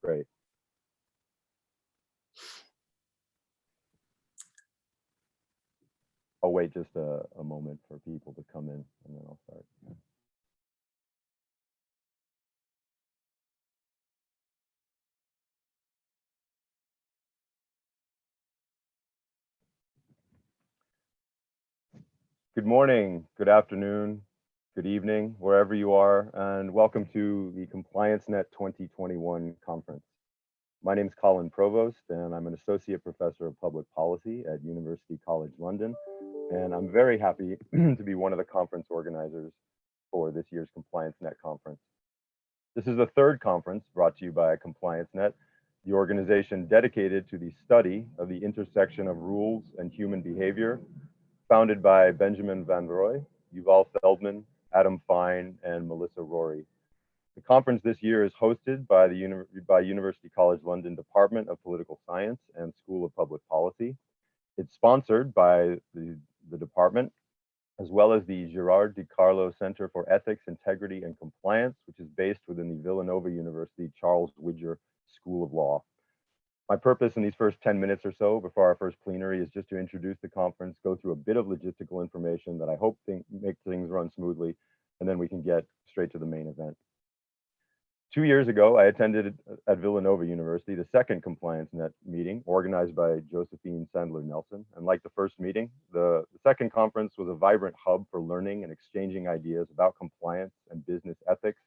Great. I'll wait just a moment for people to come in, and then I'll start. Good morning, good afternoon, good evening, wherever you are, and welcome to the ComplianceNet 2021 conference. My name is Colin Provost, and I'm an Associate Professor of Public Policy at University College London, and I'm very happy to be one of the conference organizers for this year's ComplianceNet conference. This is the third conference brought to you by ComplianceNet, the organization dedicated to the study of the intersection of rules and human behavior, founded by Benjamin Van Rooij, Yuval Feldman, Adam Fine, and Melissa Rory. The conference this year is hosted by the University College London Department of Political Science and School of Public Policy. It's sponsored by the department, as well as the Gerard DiCarlo Center for Ethics, Integrity, and Compliance, which is based within the Villanova University Charles Widger School of Law. My purpose in these first 10 minutes or so before our first plenary is just to introduce the conference, go through a bit of logistical information that I hope make things run smoothly, and then we can get straight to the main event. 2 years ago, I attended at Villanova University the second ComplianceNet meeting organized by Josephine Sandler Nelson. And like the first meeting, the second conference was a vibrant hub for learning and exchanging ideas about compliance and business ethics.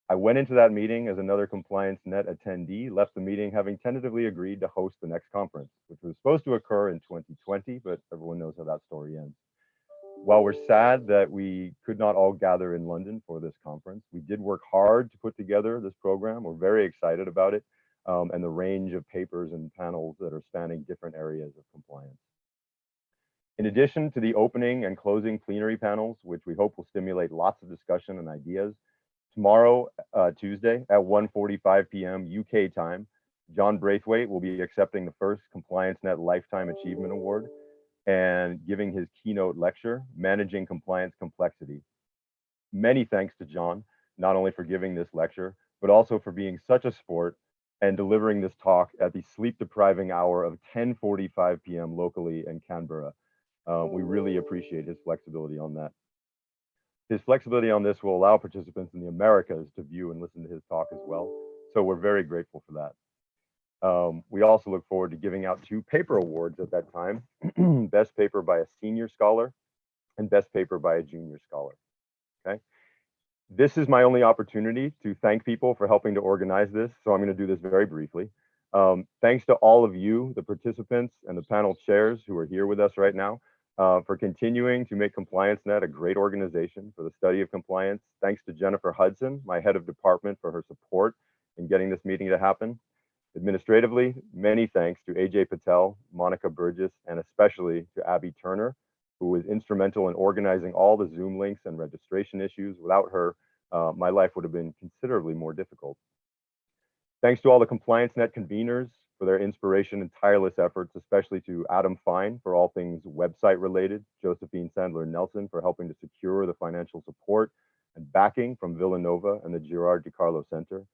I went into that meeting as another ComplianceNet attendee, left the meeting having tentatively agreed to host the next conference, which was supposed to occur in 2020, but everyone knows how that story ends. While we're sad that we could not all gather in London for this conference, we did work hard to put together this program. We're very excited about it and the range of papers and panels that are spanning different areas of compliance. In addition to the opening and closing plenary panels, which we hope will stimulate lots of discussion and ideas, tomorrow, Tuesday at 1:45 p.m. UK time, John Braithwaite will be accepting the first ComplianceNet Lifetime Achievement Award and giving his keynote lecture, Managing Compliance Complexity. Many thanks to John, not only for giving this lecture, but also for being such a sport and delivering this talk at the sleep-depriving hour of 10:45 p.m. locally in Canberra. We really appreciate his flexibility on that. His flexibility on this will allow participants in the Americas to view and listen to his talk as well. So we're very grateful for that. We also look forward to giving out 2 paper awards at that time, Best Paper by a Senior Scholar and Best Paper by a Junior Scholar, okay? This is my only opportunity to thank people for helping to organize this, so I'm gonna do this very briefly. Thanks to all of you, the participants and the panel chairs who are here with us right now, for continuing to make ComplianceNet a great organization for the study of compliance. Thanks to Jennifer Hudson, my head of department, for her support in getting this meeting to happen. Administratively, many thanks to AJ Patel, Monica Burgess, and especially to Abby Turner, who was instrumental in organizing all the Zoom links and registration issues. Without her, my life would have been considerably more difficult. Thanks to all the ComplianceNet conveners for their inspiration and tireless efforts, especially to Adam Fine for all things website related, Josephine Sandler Nelson for helping to secure the financial support and backing from Villanova and the Gerard DiCarlo Center.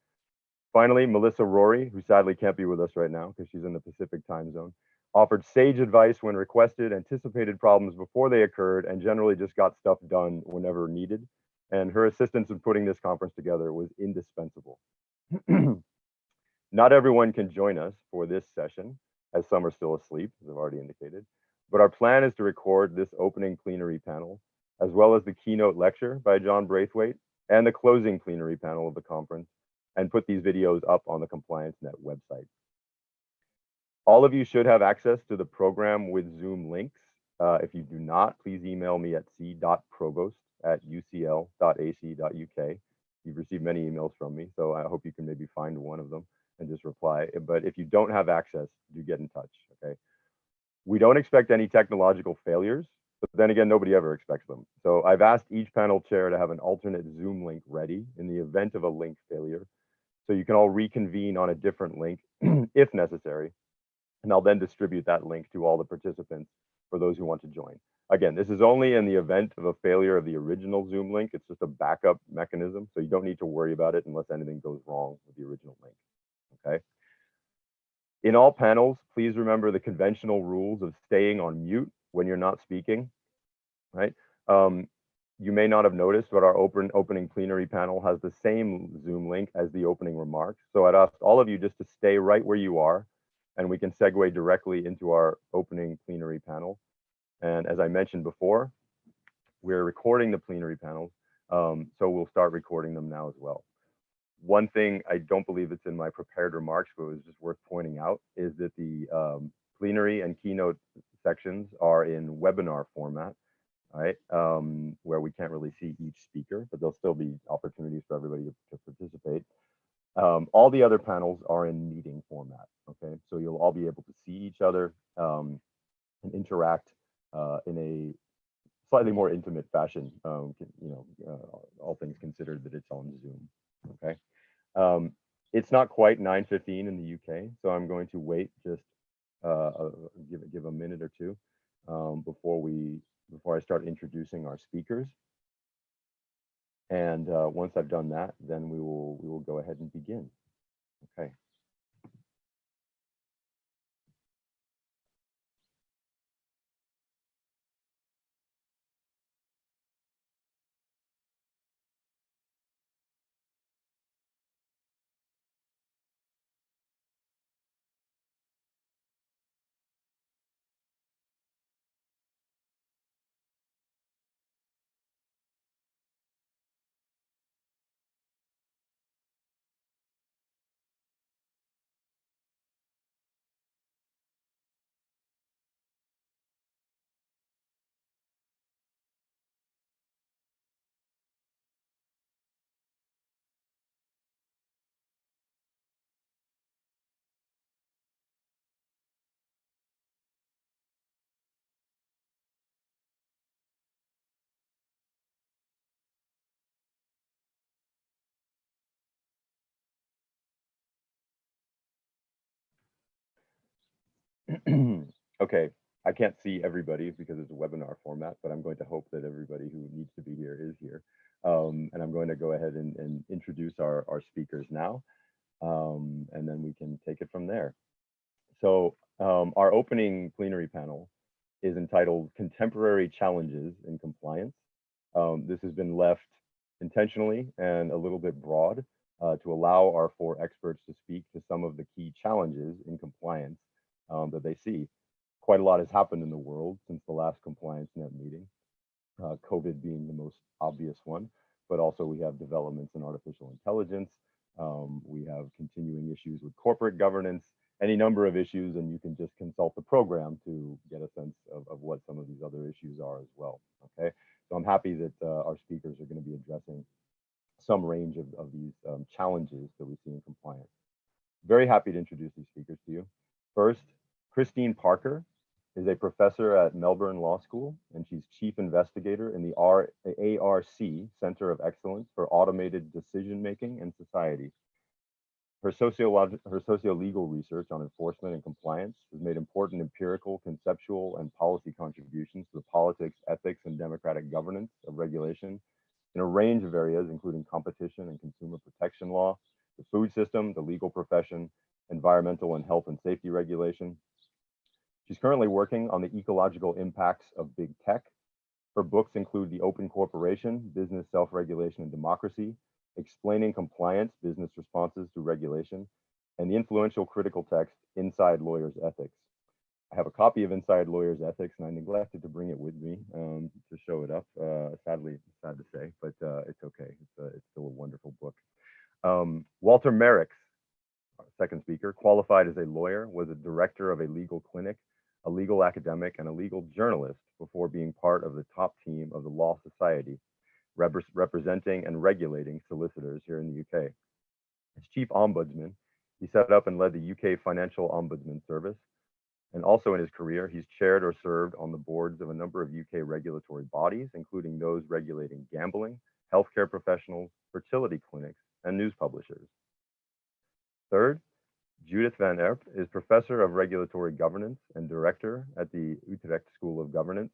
Finally, Melissa Rory, who sadly can't be with us right now because she's in the Pacific time zone, offered sage advice when requested, anticipated problems before they occurred, and generally just got stuff done whenever needed. And her assistance in putting this conference together was indispensable. Not everyone can join us for this session, as some are still asleep, as I've already indicated, but our plan is to record this opening plenary panel, as well as the keynote lecture by John Braithwaite and the closing plenary panel of the conference, and put these videos up on the ComplianceNet website. All of you should have access to the program with Zoom links. If you do not, please email me at c.provost@ucl.ac.uk. You've received many emails from me, so I hope you can maybe find one of them and just reply. But if you don't have access, do get in touch, okay? We don't expect any technological failures, but then again, nobody ever expects them. So I've asked each panel chair to have an alternate Zoom link ready in the event of a link failure. So you can all reconvene on a different link if necessary. And I'll then distribute that link to all the participants for those who want to join. Again, this is only in the event of a failure of the original Zoom link. It's just a backup mechanism. So you don't need to worry about it unless anything goes wrong with the original link. okay? In all panels, please remember the conventional rules of staying on mute when you're not speaking, right? You may not have noticed, but our opening plenary panel has the same Zoom link as the opening remarks. So I'd ask all of you just to stay right where you are, and we can segue directly into our opening plenary panel. And as I mentioned before, we're recording the plenary panels, so we'll start recording them now as well. One thing I don't believe it's in my prepared remarks, but it was just worth pointing out, is that the plenary and keynote sections are in webinar format, right? Where we can't really see each speaker, but there'll still be opportunities for everybody to participate. All the other panels are in meeting format, okay? So you'll all be able to see each other and interact in a slightly more intimate fashion, all things considered that it's on Zoom, okay? It's not quite 9:15 in the UK, so I'm going to wait just give a minute or two before I start introducing our speakers. And once I've done that, then we will go ahead and begin. Okay. Okay, I can't see everybody because it's a webinar format, but I'm going to hope that everybody who needs to be here is here. And I'm going to go ahead and introduce our speakers now, and then we can take it from there. So our opening plenary panel is entitled Contemporary Challenges in Compliance. This has been left intentionally and a little bit broad to allow our 4 experts to speak to some of the key challenges in compliance that they see. Quite a lot has happened in the world since the last ComplianceNet meeting, COVID being the most obvious one, but also we have developments in artificial intelligence. We have continuing issues with corporate governance, any number of issues, and you can just consult the program to get a sense of what some of these other issues are as well, okay? So I'm happy that our speakers are going to be addressing some range of these challenges that we see in compliance. Very happy to introduce these speakers to you. First, Christine Parker is a professor at Melbourne Law School, and she's chief investigator in the ARC Center of Excellence for Automated Decision Making and Society. Her socio-legal research on enforcement and compliance has made important empirical, conceptual, and policy contributions to the politics, ethics, and democratic governance of regulation in a range of areas, including competition and consumer protection law, the food system, the legal profession, environmental and health and safety regulation. She's currently working on the ecological impacts of big tech. Her books include The Open Corporation, Business Self-Regulation and Democracy, Explaining Compliance, Business Responses to Regulation, and the influential critical text, Inside Lawyers' Ethics. I have a copy of Inside Lawyers' Ethics, and I neglected to bring it with me to show it up. Sadly, sad to say, but it's okay. It's still a wonderful book. Walter Merricks, our second speaker, qualified as a lawyer, was a director of a legal clinic, a legal academic, and a legal journalist before being part of the top team of the Law Society, representing and regulating solicitors here in the UK. As Chief Ombudsman, he set up and led the UK Financial Ombudsman Service. And also in his career, he's chaired or served on the boards of a number of UK regulatory bodies, including those regulating gambling, healthcare professionals, fertility clinics, and news publishers. Third, Judith van Erp is Professor of Regulatory Governance and Director at the Utrecht School of Governance.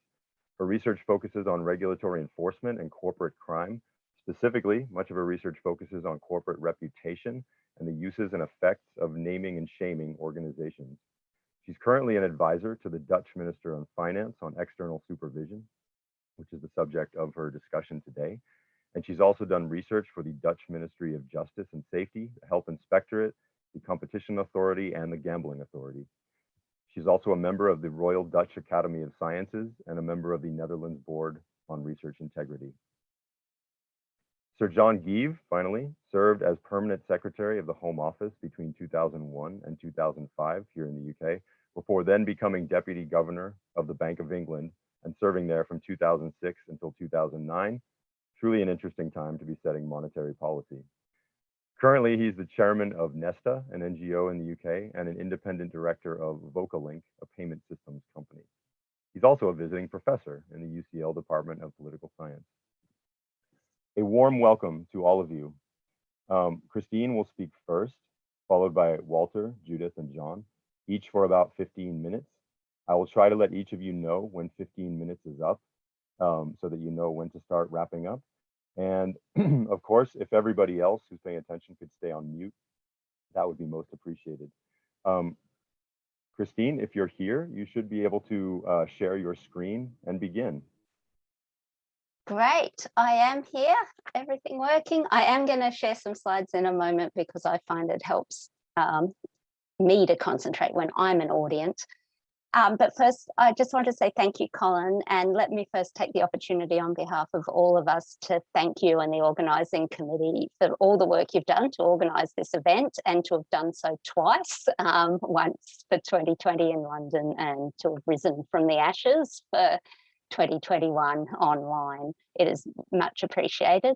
Her research focuses on regulatory enforcement and corporate crime. Specifically, much of her research focuses on corporate reputation and the uses and effects of naming and shaming organizations. She's currently an advisor to the Dutch Minister of Finance on external supervision, which is the subject of her discussion today. And she's also done research for the Dutch Ministry of Justice and Safety, the Health Inspectorate, the Competition Authority, and the Gambling Authority. She's also a member of the Royal Dutch Academy of Sciences and a member of the Netherlands Board on Research Integrity. Sir John Gieve, finally, served as Permanent Secretary of the Home Office between 2001 and 2005 here in the UK, before then becoming Deputy Governor of the Bank of England and serving there from 2006 until 2009. Truly an interesting time to be setting monetary policy. Currently, he's the chairman of Nesta, an NGO in the UK, and an independent director of Vocalink, a payment systems company. He's also a visiting professor in the UCL Department of Political Science. A warm welcome to all of you. Christine will speak first, followed by Walter, Judith, and John, each for about 15 minutes. I will try to let each of you know when 15 minutes is up, so that you know when to start wrapping up. And of course, if everybody else who's paying attention could stay on mute, that would be most appreciated. Christine, if you're here, you should be able to share your screen and begin. Great, I am here. Everything working? I am going to share some slides in a moment because I find it helps me to concentrate when I'm an audience. But first, I just want to say thank you, Colin, and let me first take the opportunity on behalf of all of us to thank you and the organising committee for all the work you've done to organise this event and to have done so twice, once for 2020 in London and to have risen from the ashes for 2021 online. It is much appreciated.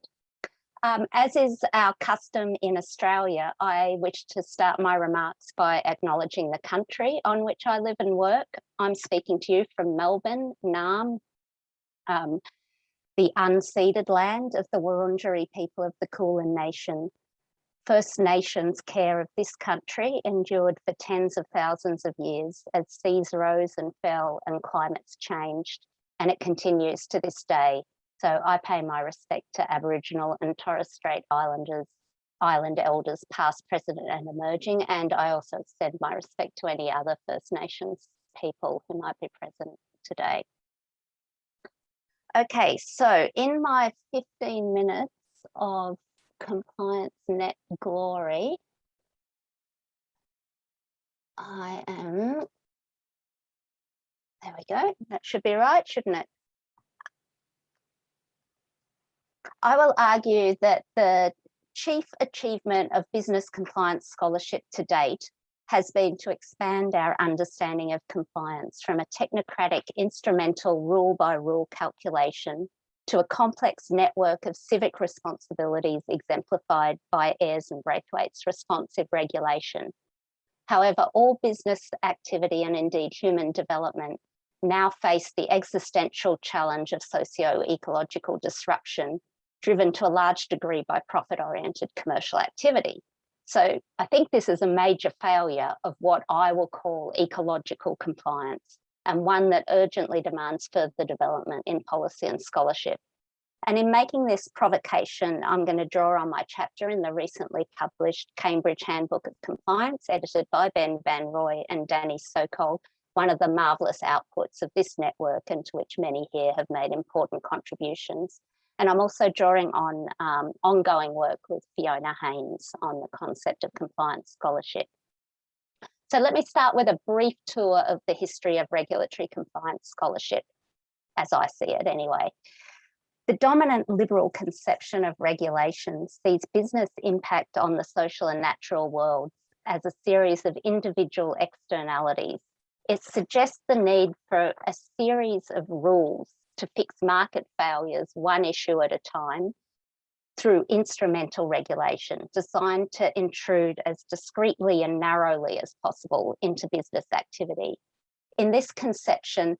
As is our custom in Australia, I wish to start my remarks by acknowledging the country on which I live and work. I'm speaking to you from Melbourne, Naarm, the unceded land of the Wurundjeri people of the Kulin Nation. First Nations care of this country endured for tens of thousands of years as seas rose and fell and climates changed, and it continues to this day. So I pay my respect to Aboriginal and Torres Strait Island elders, past, present and emerging, and I also extend my respect to any other First Nations people who might be present today. Okay, so in my 15 minutes of ComplianceNet glory, I am, there we go, that should be right, shouldn't it? I will argue that the chief achievement of business compliance scholarship to date has been to expand our understanding of compliance from a technocratic instrumental rule-by-rule calculation to a complex network of civic responsibilities exemplified by Ayres and Braithwaite's responsive regulation. However, all business activity and indeed human development now face the existential challenge of socio-ecological disruption, driven to a large degree by profit-oriented commercial activity. So I think this is a major failure of what I will call ecological compliance, and one that urgently demands further development in policy and scholarship. And in making this provocation, I'm going to draw on my chapter in the recently published Cambridge Handbook of Compliance, edited by Ben Van Roy and Danny Sokol, one of the marvellous outputs of this network and to which many here have made important contributions. And I'm also drawing on ongoing work with Fiona Haynes on the concept of compliance scholarship. So let me start with a brief tour of the history of regulatory compliance scholarship, as I see it anyway. The dominant liberal conception of regulations sees business impact on the social and natural worlds as a series of individual externalities. It suggests the need for a series of rules to fix market failures one issue at a time through instrumental regulation designed to intrude as discreetly and narrowly as possible into business activity. In this conception,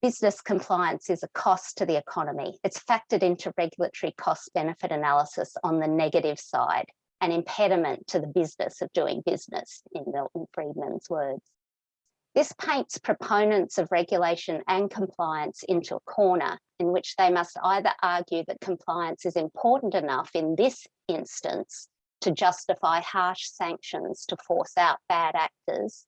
business compliance is a cost to the economy. It's factored into regulatory cost-benefit analysis on the negative side, an impediment to the business of doing business, in Milton Friedman's words. This paints proponents of regulation and compliance into a corner in which they must either argue that compliance is important enough in this instance to justify harsh sanctions to force out bad actors,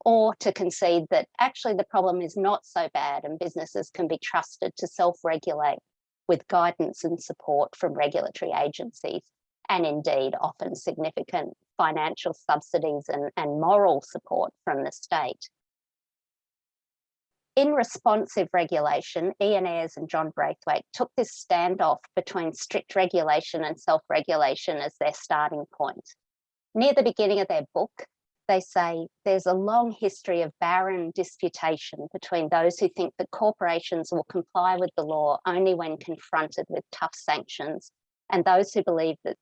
or to concede that actually the problem is not so bad and businesses can be trusted to self-regulate with guidance and support from regulatory agencies, and indeed often significant financial subsidies and moral support from the state. In responsive regulation, Ian Ayres and John Braithwaite took this standoff between strict regulation and self-regulation as their starting point. Near the beginning of their book, they say there's a long history of barren disputation between those who think that corporations will comply with the law only when confronted with tough sanctions, and those who believe that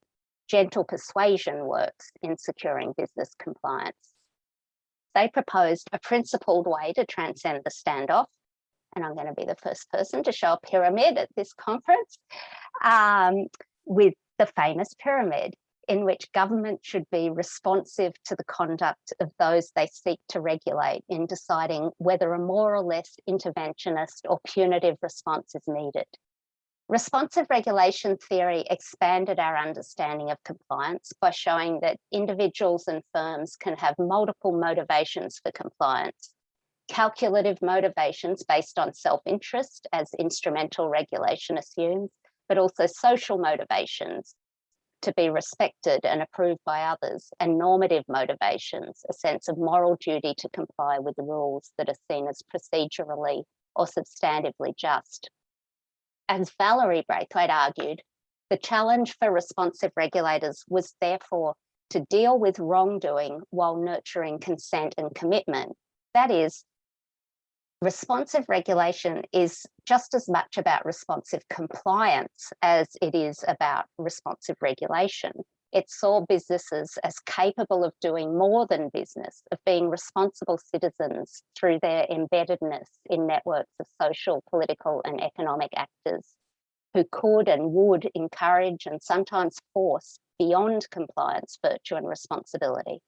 gentle persuasion works in securing business compliance. They proposed a principled way to transcend the standoff, and I'm going to be the first person to show a pyramid at this conference, with the famous pyramid, in which government should be responsive to the conduct of those they seek to regulate in deciding whether a more or less interventionist or punitive response is needed. Responsive regulation theory expanded our understanding of compliance by showing that individuals and firms can have multiple motivations for compliance. Calculative motivations based on self-interest, as instrumental regulation assumes, but also social motivations to be respected and approved by others, and normative motivations, a sense of moral duty to comply with the rules that are seen as procedurally or substantively just. As Valerie Braithwaite argued, the challenge for responsive regulators was therefore to deal with wrongdoing while nurturing consent and commitment. That is, responsive regulation is just as much about responsive compliance as it is about responsive regulation. It saw businesses as capable of doing more than business, of being responsible citizens through their embeddedness in networks of social, political, and economic actors who could and would encourage and sometimes force beyond compliance, virtue, and responsibility.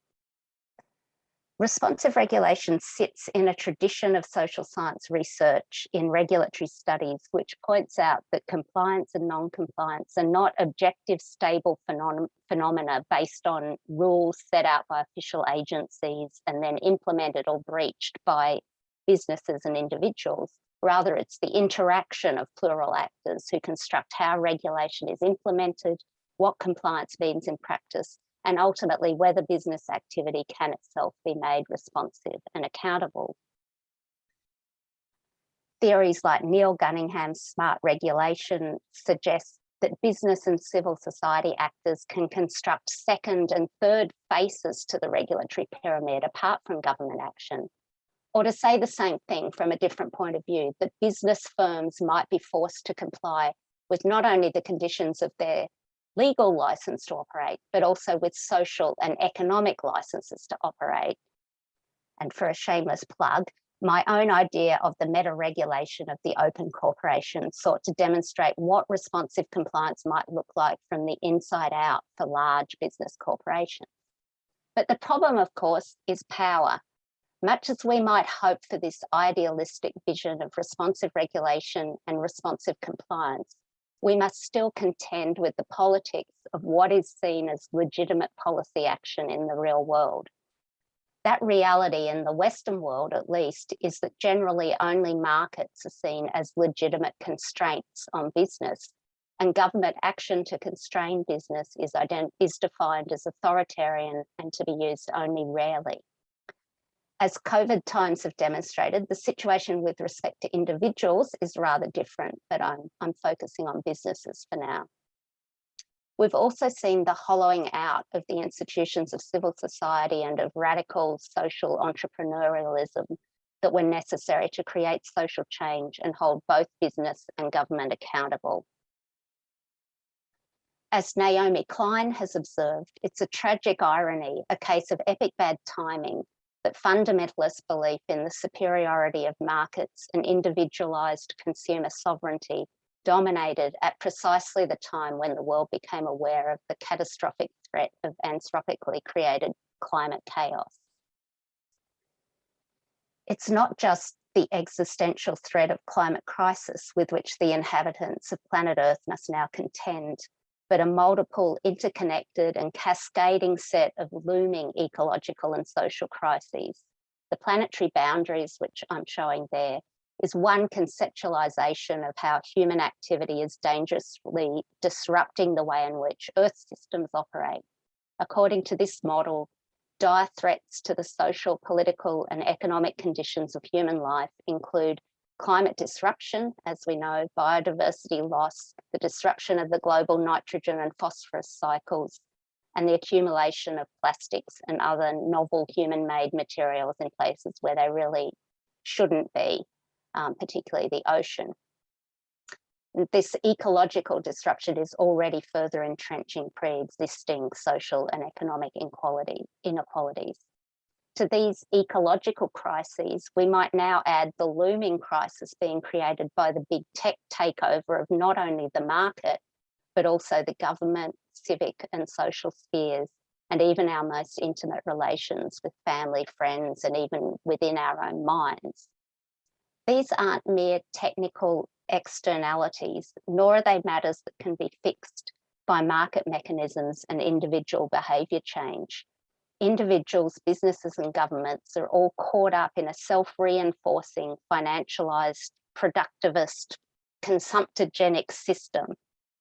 Responsive regulation sits in a tradition of social science research in regulatory studies, which points out that compliance and non-compliance are not objective, stable phenomena based on rules set out by official agencies and then implemented or breached by businesses and individuals. Rather, it's the interaction of plural actors who construct how regulation is implemented, what compliance means in practice, and ultimately whether business activity can itself be made responsive and accountable. Theories like Neil Gunningham's smart regulation suggest that business and civil society actors can construct second and third faces to the regulatory pyramid apart from government action. Or to say the same thing from a different point of view, that business firms might be forced to comply with not only the conditions of their legal license to operate, but also with social and economic licenses to operate. And for a shameless plug, my own idea of the meta-regulation of the open corporation sought to demonstrate what responsive compliance might look like from the inside out for large business corporations. But the problem, of course, is power. Much as we might hope for this idealistic vision of responsive regulation and responsive compliance, we must still contend with the politics of what is seen as legitimate policy action in the real world. That reality in the Western world, at least, is that generally only markets are seen as legitimate constraints on business, and government action to constrain business is defined as authoritarian and to be used only rarely. As COVID times have demonstrated, the situation with respect to individuals is rather different, but I'm focusing on businesses for now. We've also seen the hollowing out of the institutions of civil society and of radical social entrepreneurialism that were necessary to create social change and hold both business and government accountable. As Naomi Klein has observed, it's a tragic irony, a case of epic bad timing, that fundamentalist belief in the superiority of markets and individualized consumer sovereignty dominated at precisely the time when the world became aware of the catastrophic threat of anthropically created climate chaos. It's not just the existential threat of climate crisis with which the inhabitants of planet Earth must now contend. but a multiple, interconnected and cascading set of looming ecological and social crises. The planetary boundaries, which I'm showing there, is one conceptualization of how human activity is dangerously disrupting the way in which Earth systems operate. According to this model, dire threats to the social, political, and economic conditions of human life include climate disruption, as we know, biodiversity loss, the disruption of the global nitrogen and phosphorus cycles, and the accumulation of plastics and other novel human-made materials in places where they really shouldn't be, particularly the ocean. This ecological disruption is already further entrenching pre-existing social and economic inequalities. To these ecological crises, we might now add the looming crisis being created by the big tech takeover of not only the market, but also the government, civic and social spheres, and even our most intimate relations with family, friends, and even within our own minds. These aren't mere technical externalities, nor are they matters that can be fixed by market mechanisms and individual behaviour change. Individuals, businesses and governments are all caught up in a self-reinforcing, financialised, productivist, consumptogenic system,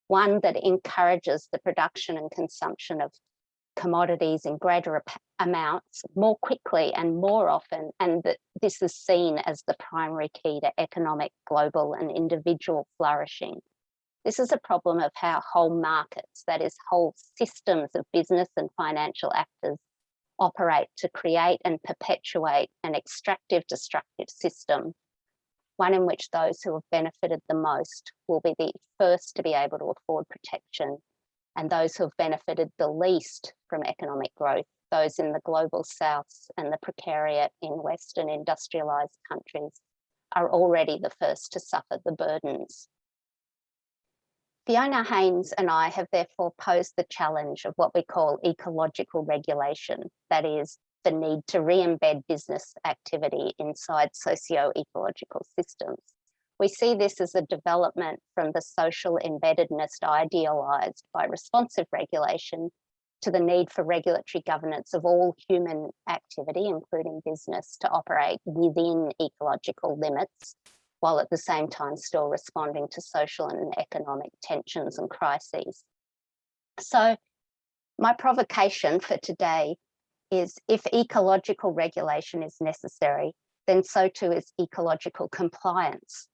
one that encourages the production and consumption of commodities in greater amounts, more quickly and more often, and that this is seen as the primary key to economic, global and individual flourishing. This is a problem of how whole markets, that is, whole systems of business and financial actors, operate to create and perpetuate an extractive, destructive system, one in which those who have benefited the most will be the first to be able to afford protection, and those who have benefited the least from economic growth, those in the global south and the precariat in Western industrialised countries, are already the first to suffer the burdens. Fiona Haynes and I have therefore posed the challenge of what we call ecological regulation, that is, the need to re-embed business activity inside socio-ecological systems. We see this as a development from the social embeddedness idealised by responsive regulation to the need for regulatory governance of all human activity, including business, to operate within ecological limits, while at the same time still responding to social and economic tensions and crises. So my provocation for today is, if ecological regulation is necessary, then so too is ecological compliance.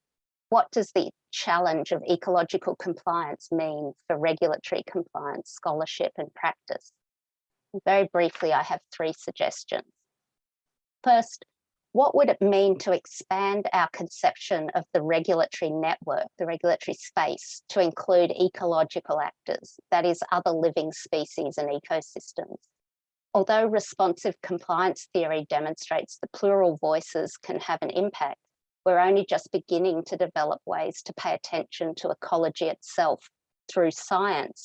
What does the challenge of ecological compliance mean for regulatory compliance, scholarship and practice? Very briefly, I have three suggestions. First, what would it mean to expand our conception of the regulatory network, the regulatory space, to include ecological actors, that is, other living species and ecosystems? Although responsive compliance theory demonstrates that plural voices can have an impact, we're only just beginning to develop ways to pay attention to ecology itself through science.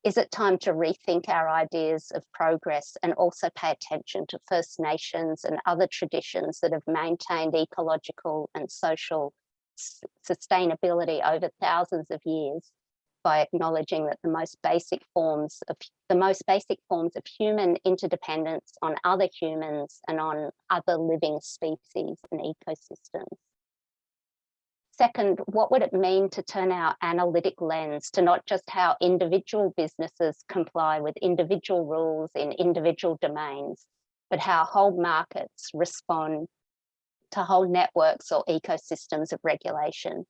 Is it time to rethink our ideas of progress and also pay attention to First Nations and other traditions that have maintained ecological and social sustainability over thousands of years, by acknowledging that the most basic forms of human interdependence on other humans and on other living species and ecosystems? Second, what would it mean to turn our analytic lens to not just how individual businesses comply with individual rules in individual domains, but how whole markets respond to whole networks or ecosystems of regulation?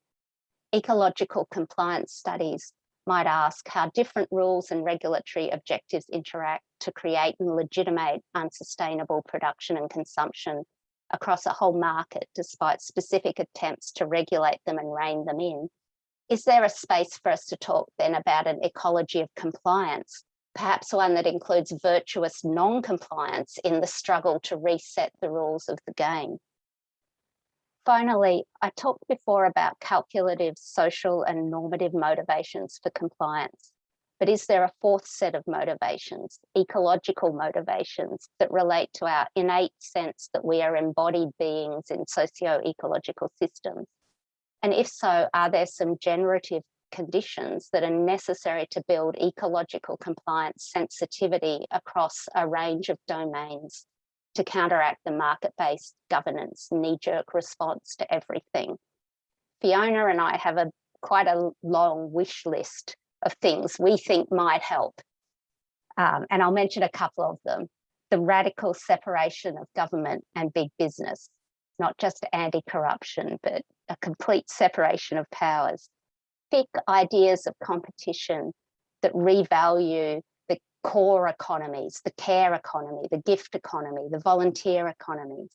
Ecological compliance studies might ask how different rules and regulatory objectives interact to create and legitimate unsustainable production and consumption across a whole market, despite specific attempts to regulate them and rein them in. Is there a space for us to talk then about an ecology of compliance, perhaps one that includes virtuous non-compliance in the struggle to reset the rules of the game? Finally, I talked before about calculative, social and normative motivations for compliance. But is there a fourth set of motivations, ecological motivations, that relate to our innate sense that we are embodied beings in socio-ecological systems? And if so, are there some generative conditions that are necessary to build ecological compliance sensitivity across a range of domains to counteract the market-based governance knee-jerk response to everything. Fiona and I have quite a long wish list of things we think might help. And I'll mention a couple of them. The radical separation of government and big business, not just anti-corruption, but a complete separation of powers. Thick ideas of competition that revalue the core economies, the care economy, the gift economy, the volunteer economies.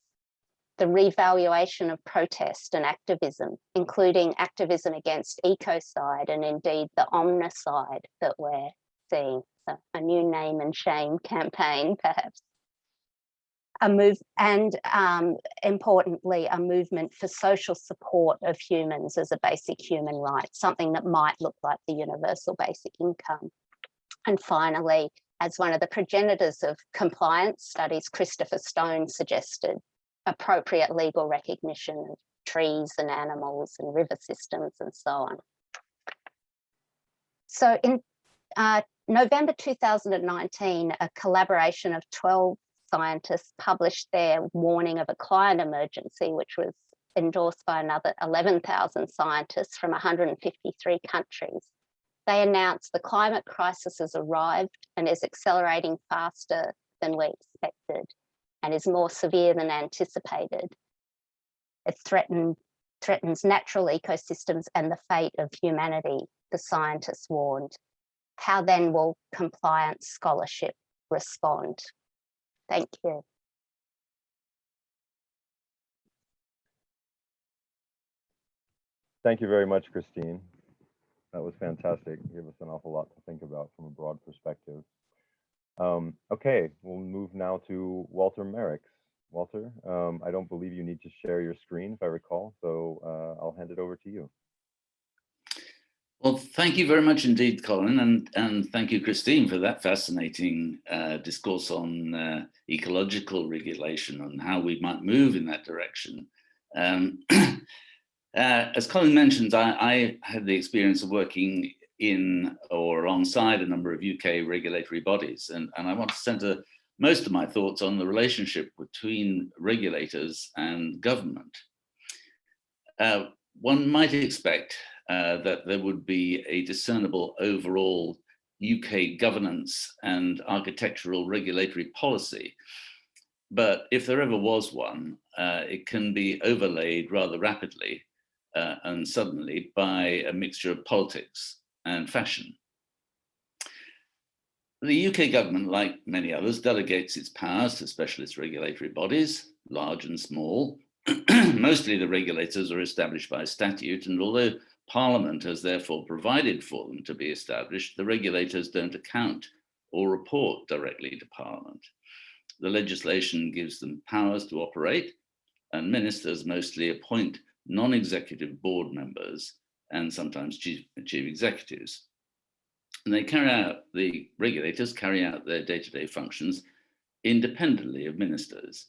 The revaluation of protest and activism, including activism against ecocide and indeed the omnicide that we're seeing. So a new name and shame campaign, perhaps. Importantly, a movement for social support of humans as a basic human right, something that might look like the universal basic income. And finally, as one of the progenitors of compliance studies, Christopher Stone suggested appropriate legal recognition of trees and animals and river systems and so on. So in November 2019, a collaboration of 12 scientists published their warning of a climate emergency, which was endorsed by another 11,000 scientists from 153 countries. They announced the climate crisis has arrived and is accelerating faster than we expected and is more severe than anticipated. It threatens natural ecosystems and the fate of humanity, the scientists warned. How then will compliance scholarship respond? Thank you. Thank you very much, Christine. That was fantastic. You gave us an awful lot to think about from a broad perspective. Okay, we'll move now to Walter Merricks. Walter, I don't believe you need to share your screen, if I recall, so I'll hand it over to you. Well, thank you very much indeed, Colin, and thank you, Christine, for that fascinating discourse on ecological regulation and how we might move in that direction. As Colin mentioned, I had the experience of working in or alongside a number of UK regulatory bodies, and I want to centre most of my thoughts on the relationship between regulators and government. One might expect that there would be a discernible overall UK governance and architectural regulatory policy. But if there ever was one, it can be overlaid rather rapidly and suddenly by a mixture of politics and fashion. The UK government, like many others, delegates its powers to specialist regulatory bodies, large and small. Mostly the regulators are established by statute, and although Parliament has therefore provided for them to be established, the regulators don't account or report directly to Parliament. The legislation gives them powers to operate, and ministers mostly appoint non-executive board members and sometimes chief executives. And the regulators carry out their day-to-day functions independently of ministers.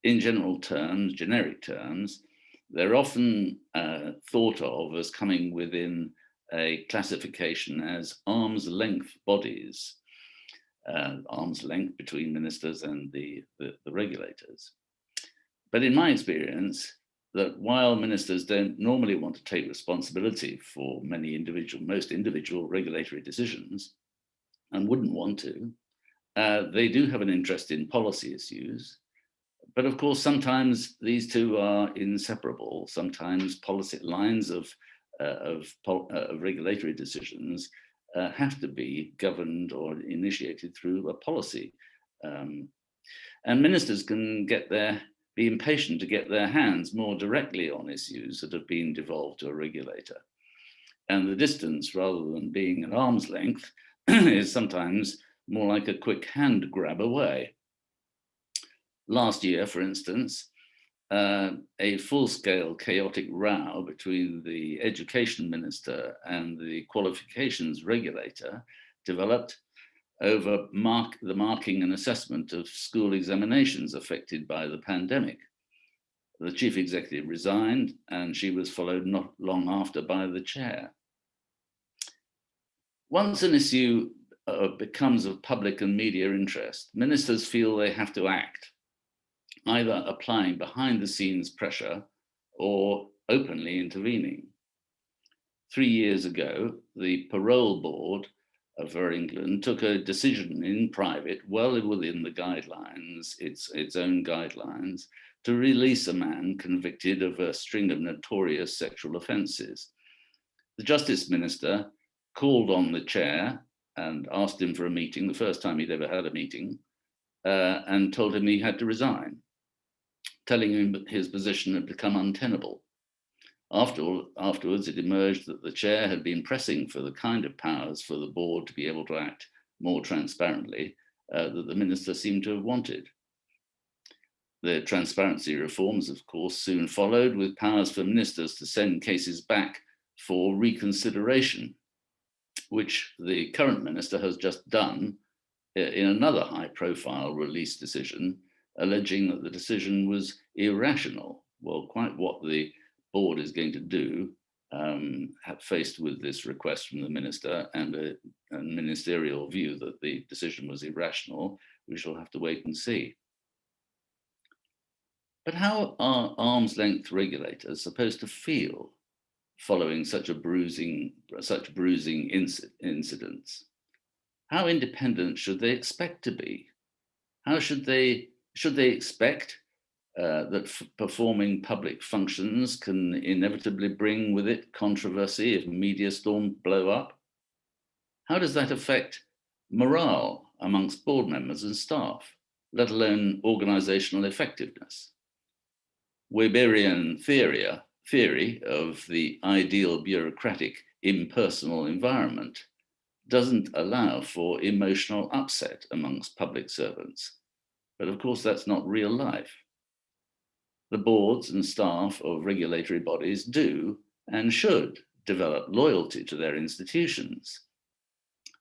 In general terms, generic terms, they're often thought of as coming within a classification as arm's length bodies, arm's length between ministers and the regulators. But in my experience, that while ministers don't normally want to take responsibility for most individual regulatory decisions, and wouldn't want to, they do have an interest in policy issues. But of course, sometimes these two are inseparable. Sometimes policy lines of regulatory decisions have to be governed or initiated through a policy. And ministers can be impatient to get their hands more directly on issues that have been devolved to a regulator. And the distance, rather than being at arm's length, is sometimes more like a quick hand grab away. Last year, for instance, a full-scale chaotic row between the education minister and the qualifications regulator developed over the marking and assessment of school examinations affected by the pandemic. The chief executive resigned, and she was followed not long after by the chair. Once an issue becomes of public and media interest, ministers feel they have to act, either applying behind the scenes pressure or openly intervening. 3 years ago, the parole board for England took a decision in private, well within the guidelines, its own guidelines, to release a man convicted of a string of notorious sexual offences. The Justice Minister called on the chair and asked him for a meeting, the first time he'd ever had a meeting, and told him he had to resign, telling him that his position had become untenable. Afterwards, it emerged that the chair had been pressing for the kind of powers for the board to be able to act more transparently that the minister seemed to have wanted. The transparency reforms, of course, soon followed, with powers for ministers to send cases back for reconsideration, which the current minister has just done in another high-profile release decision, alleging that the decision was irrational. Well, quite what the board is going to do, faced with this request from the minister and a ministerial view that the decision was irrational, we shall have to wait and see. But how are arm's length regulators supposed to feel following such bruising incidents? How independent should they expect to be? How should they expect that performing public functions can inevitably bring with it controversy if media storms blow up? How does that affect morale amongst board members and staff, let alone organizational effectiveness? Weberian theory of the ideal bureaucratic impersonal environment doesn't allow for emotional upset amongst public servants. But of course, that's not real life. The boards and staff of regulatory bodies do and should develop loyalty to their institutions.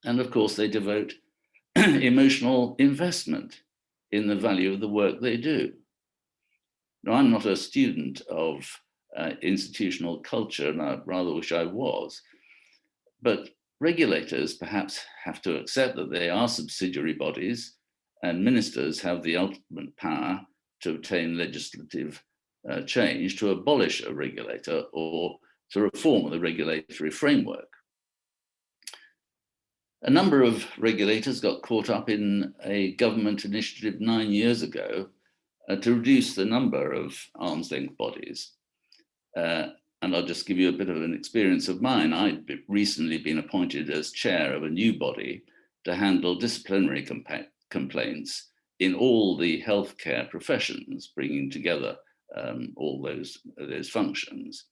And of course, they devote emotional investment in the value of the work they do. Now, I'm not a student of institutional culture, and I rather wish I was, but regulators perhaps have to accept that they are subsidiary bodies, and ministers have the ultimate power to obtain legislative change to abolish a regulator or to reform the regulatory framework. A number of regulators got caught up in a government initiative 9 years ago to reduce the number of arm's length bodies. And I'll just give you a bit of an experience of mine. I'd recently been appointed as chair of a new body to handle disciplinary complaints in all the healthcare professions, bringing together all those functions.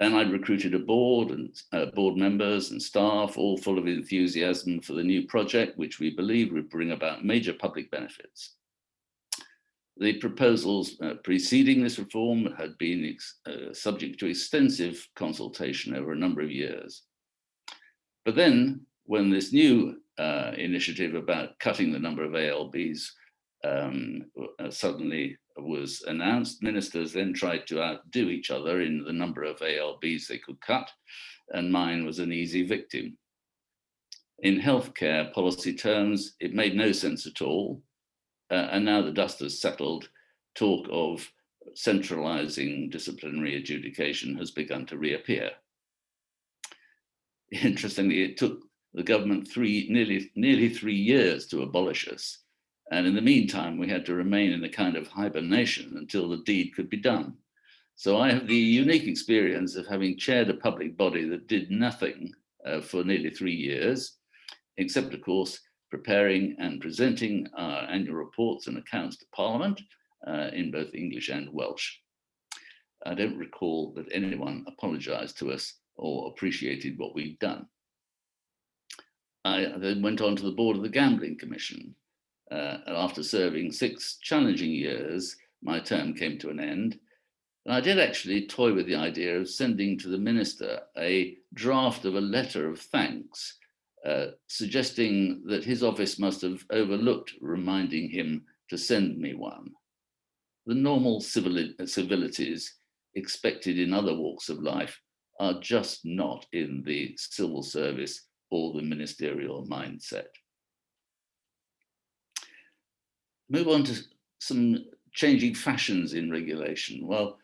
And I'd recruited a board and board members and staff, all full of enthusiasm for the new project, which we believe would bring about major public benefits. The proposals preceding this reform had been subject to extensive consultation over a number of years. But then, when this new initiative about cutting the number of ALBs suddenly was announced, ministers then tried to outdo each other in the number of ALBs they could cut, and mine was an easy victim. In healthcare policy terms, it made no sense at all. And now the dust has settled, talk of centralizing disciplinary adjudication has begun to reappear. Interestingly, it took the government nearly 3 years to abolish us. And in the meantime, we had to remain in a kind of hibernation until the deed could be done. So I have the unique experience of having chaired a public body that did nothing for nearly 3 years, except, of course, preparing and presenting our annual reports and accounts to Parliament in both English and Welsh. I don't recall that anyone apologized to us or appreciated what we'd done. I then went on to the board of the Gambling Commission. And after serving 6 challenging years, my term came to an end. And I did actually toy with the idea of sending to the minister a draft of a letter of thanks, suggesting that his office must have overlooked reminding him to send me one. The normal civilities expected in other walks of life are just not in the civil service or the ministerial mindset. Move on to some changing fashions in regulation. Well,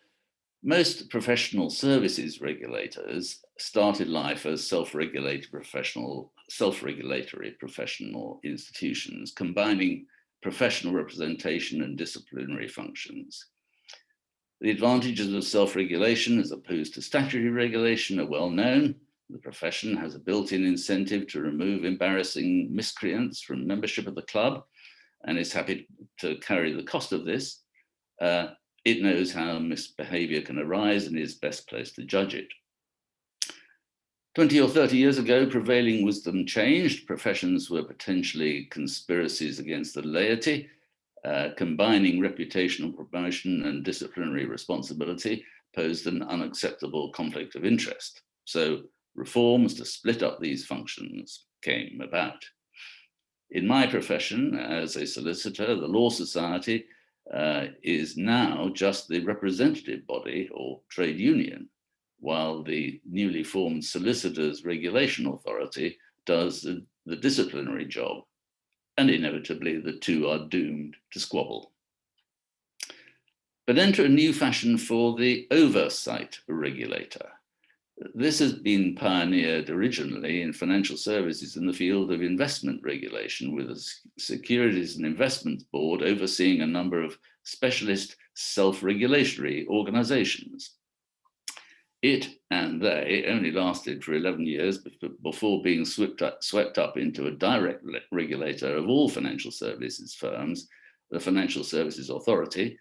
most professional services regulators started life as self-regulatory professional institutions, combining professional representation and disciplinary functions. The advantages of self-regulation as opposed to statutory regulation are well known. The profession has a built-in incentive to remove embarrassing miscreants from membership of the club and is happy to carry the cost of this. It knows how misbehavior can arise and is best placed to judge it. 20 or 30 years ago, prevailing wisdom changed. Professions were potentially conspiracies against the laity. Combining reputational promotion and disciplinary responsibility posed an unacceptable conflict of interest. So reforms to split up these functions came about. In my profession, as a solicitor, the Law Society is now just the representative body or trade union, while the newly formed Solicitors Regulation Authority does the disciplinary job, and inevitably the two are doomed to squabble. But enter a new fashion for the oversight regulator. This has been pioneered originally in financial services in the field of investment regulation, with a Securities and Investments Board overseeing a number of specialist self-regulatory organizations. It and they only lasted for 11 years before being swept up into a direct regulator of all financial services firms, the Financial Services Authority,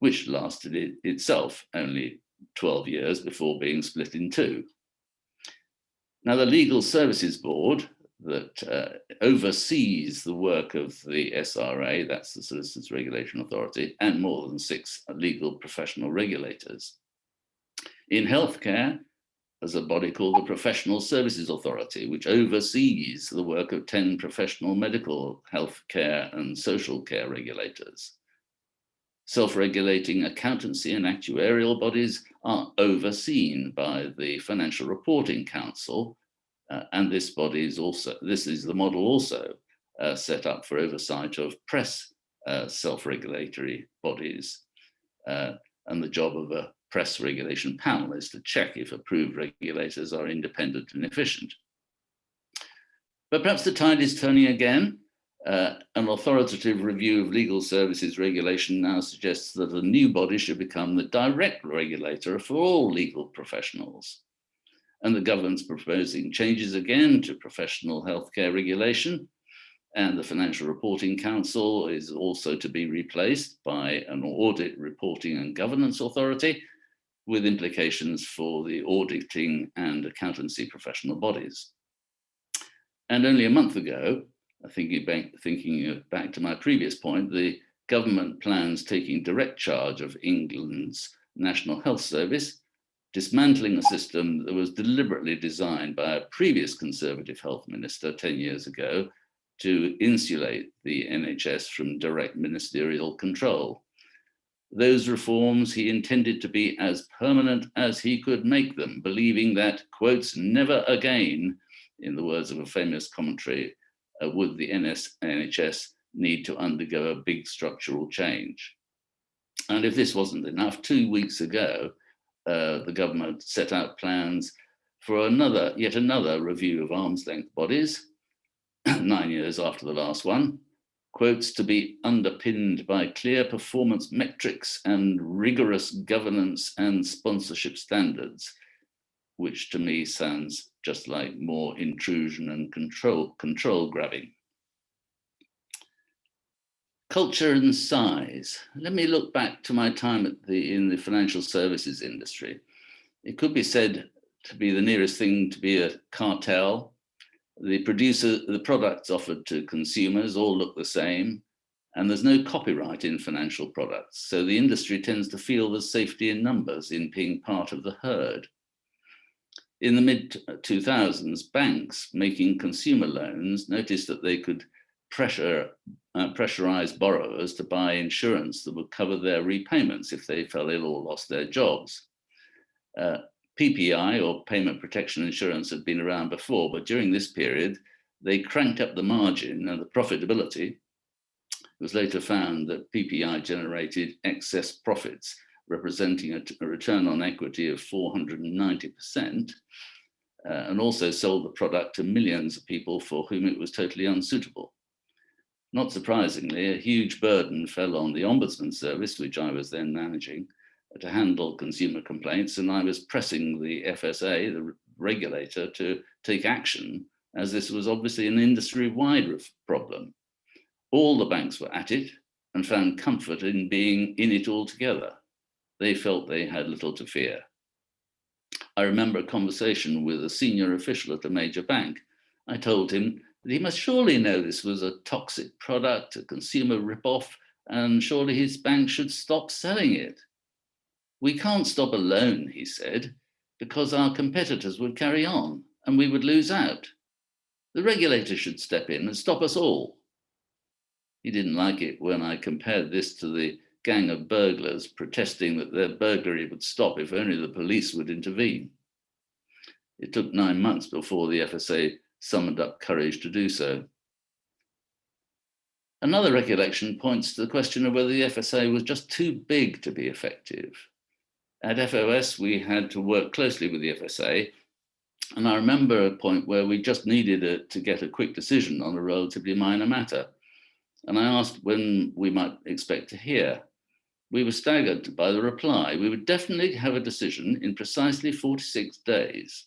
which lasted itself only 12 years before being split in two. Now, the Legal Services Board that oversees the work of the SRA, that's the Solicitors Regulation Authority, and more than 6 legal professional regulators. In healthcare, there's a body called the Professional Services Authority, which oversees the work of 10 professional medical, healthcare, and social care regulators. Self-regulating accountancy and actuarial bodies are overseen by the Financial Reporting Council, and this is the model also set up for oversight of press self-regulatory bodies, and the job of a press regulation panel is to check if approved regulators are independent and efficient. But perhaps the tide is turning again. An authoritative review of legal services regulation now suggests that a new body should become the direct regulator for all legal professionals. And the government's proposing changes again to professional healthcare regulation, and the Financial Reporting Council is also to be replaced by an Audit, Reporting and Governance Authority, with implications for the auditing and accountancy professional bodies. And only a month ago, thinking back to my previous point, the government plans taking direct charge of England's National Health Service, dismantling a system that was deliberately designed by a previous Conservative health minister 10 years ago to insulate the NHS from direct ministerial control. Those reforms he intended to be as permanent as he could make them, believing that, quotes, never again, in the words of a famous commentary, would the NHS need to undergo a big structural change. And if this wasn't enough, 2 weeks ago, the government set out plans for yet another review of arm's length bodies, 9 years after the last one, quotes, to be underpinned by clear performance metrics and rigorous governance and sponsorship standards, which to me sounds just like more intrusion and control grabbing. Culture and size. Let me look back to my time in the financial services industry. It could be said to be the nearest thing to be a cartel. The products offered to consumers all look the same, and there's no copyright in financial products. So the industry tends to feel there's safety in numbers, in being part of the herd. In the mid-2000s, banks making consumer loans noticed that they could pressurize borrowers to buy insurance that would cover their repayments if they fell ill or lost their jobs. PPI, or payment protection insurance, had been around before, but during this period, they cranked up the margin and the profitability. It was later found that PPI generated excess profits, representing a return on equity of 490%, and also sold the product to millions of people for whom it was totally unsuitable. Not surprisingly, a huge burden fell on the Ombudsman Service, which I was then managing, to handle consumer complaints, and I was pressing the FSA, the regulator, to take action, as this was obviously an industry-wide problem. All the banks were at it and found comfort in being in it all together. They felt they had little to fear. I remember a conversation with a senior official at a major bank. I told him that he must surely know this was a toxic product, a consumer ripoff, and surely his bank should stop selling it. We can't stop alone, he said, because our competitors would carry on and we would lose out. The regulator should step in and stop us all. He didn't like it when I compared this to the gang of burglars protesting that their burglary would stop if only the police would intervene. It took 9 months before the FSA summoned up courage to do so. Another recollection points to the question of whether the FSA was just too big to be effective. At FOS, we had to work closely with the FSA, and I remember a point where we just needed to get a quick decision on a relatively minor matter. And I asked when we might expect to hear. We were staggered by the reply. We would definitely have a decision in precisely 46 days.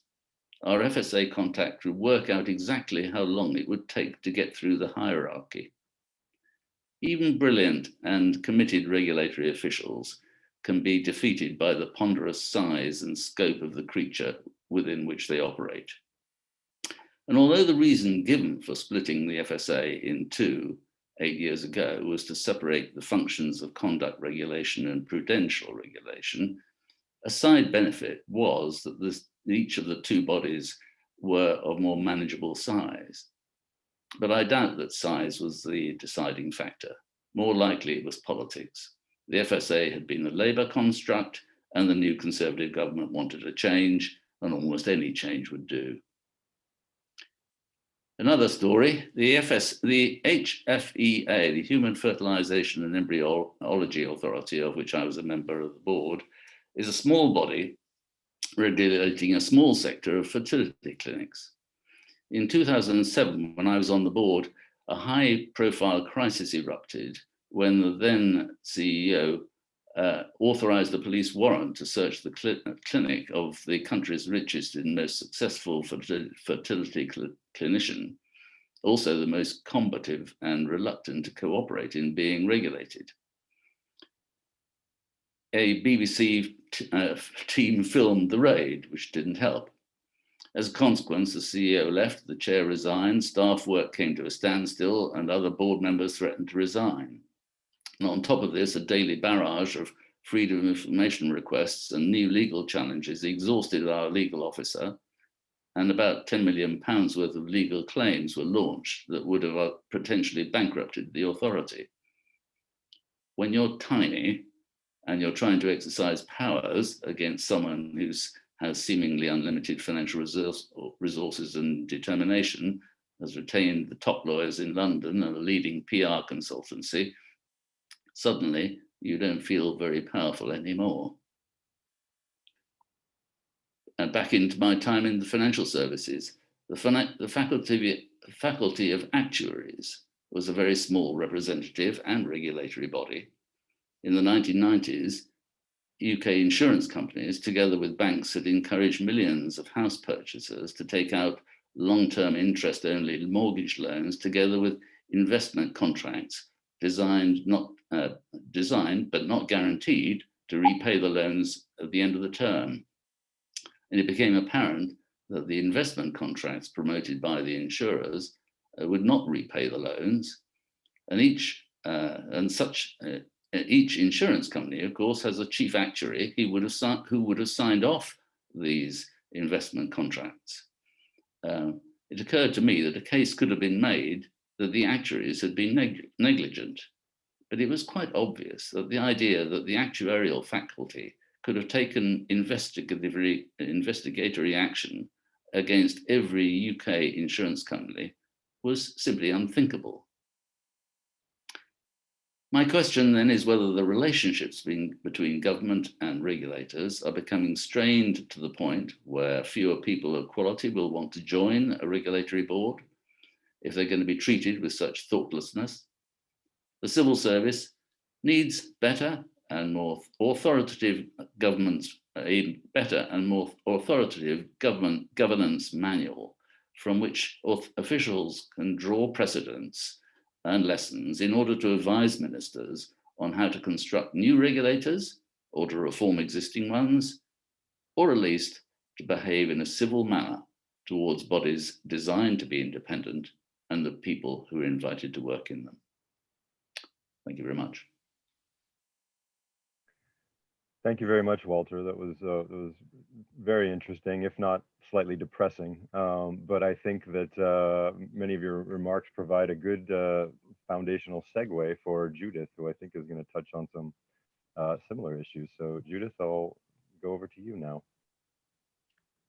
Our FSA contact would work out exactly how long it would take to get through the hierarchy. Even brilliant and committed regulatory officials can be defeated by the ponderous size and scope of the creature within which they operate. And although the reason given for splitting the FSA in two 8 years ago was to separate the functions of conduct regulation and prudential regulation, a side benefit was that each of the two bodies were of more manageable size. But I doubt that size was the deciding factor. More likely it was politics. The FSA had been a Labour construct, and the new Conservative government wanted a change, and almost any change would do. Another story, the HFEA, the Human Fertilization and Embryology Authority, of which I was a member of the board, is a small body regulating a small sector of fertility clinics. In 2007, when I was on the board, a high-profile crisis erupted when the then CEO authorized a police warrant to search the clinic of the country's richest and most successful fertility clinician, also the most combative and reluctant to cooperate in being regulated. A BBC team filmed the raid, which didn't help. As a consequence, the CEO left, the chair resigned, staff work came to a standstill, and other board members threatened to resign. And on top of this, a daily barrage of freedom of information requests and new legal challenges exhausted our legal officer, and about £10 million worth of legal claims were launched that would have potentially bankrupted the authority. When you're tiny and you're trying to exercise powers against someone who has seemingly unlimited financial resources and determination, has retained the top lawyers in London and a leading PR consultancy, suddenly you don't feel very powerful anymore. And back into my time in the financial services, the faculty of actuaries was a very small representative and regulatory body. In the 1990s, UK insurance companies, together with banks, had encouraged millions of house purchasers to take out long-term interest-only mortgage loans, together with investment contracts designed but not guaranteed to repay the loans at the end of the term. And it became apparent that the investment contracts promoted by the insurers would not repay the loans, and each insurance company, of course, has a chief actuary who would have signed off these investment contracts. It occurred to me that a case could have been made that the actuaries had been negligent, but it was quite obvious that the idea that the actuarial faculty could have taken investigatory action against every UK insurance company was simply unthinkable. My question then is whether the relationships between government and regulators are becoming strained to the point where fewer people of quality will want to join a regulatory board if they're going to be treated with such thoughtlessness. The civil service needs better and more authoritative governance, a better and more authoritative governance manual from which officials can draw precedents and lessons in order to advise ministers on how to construct new regulators or to reform existing ones, or at least to behave in a civil manner towards bodies designed to be independent and the people who are invited to work in them. Thank you very much. Thank you very much, Walter. That was very interesting, if not slightly depressing. But I think that many of your remarks provide a good foundational segue for Judith, who I think is going to touch on some similar issues. So Judith, I'll go over to you now.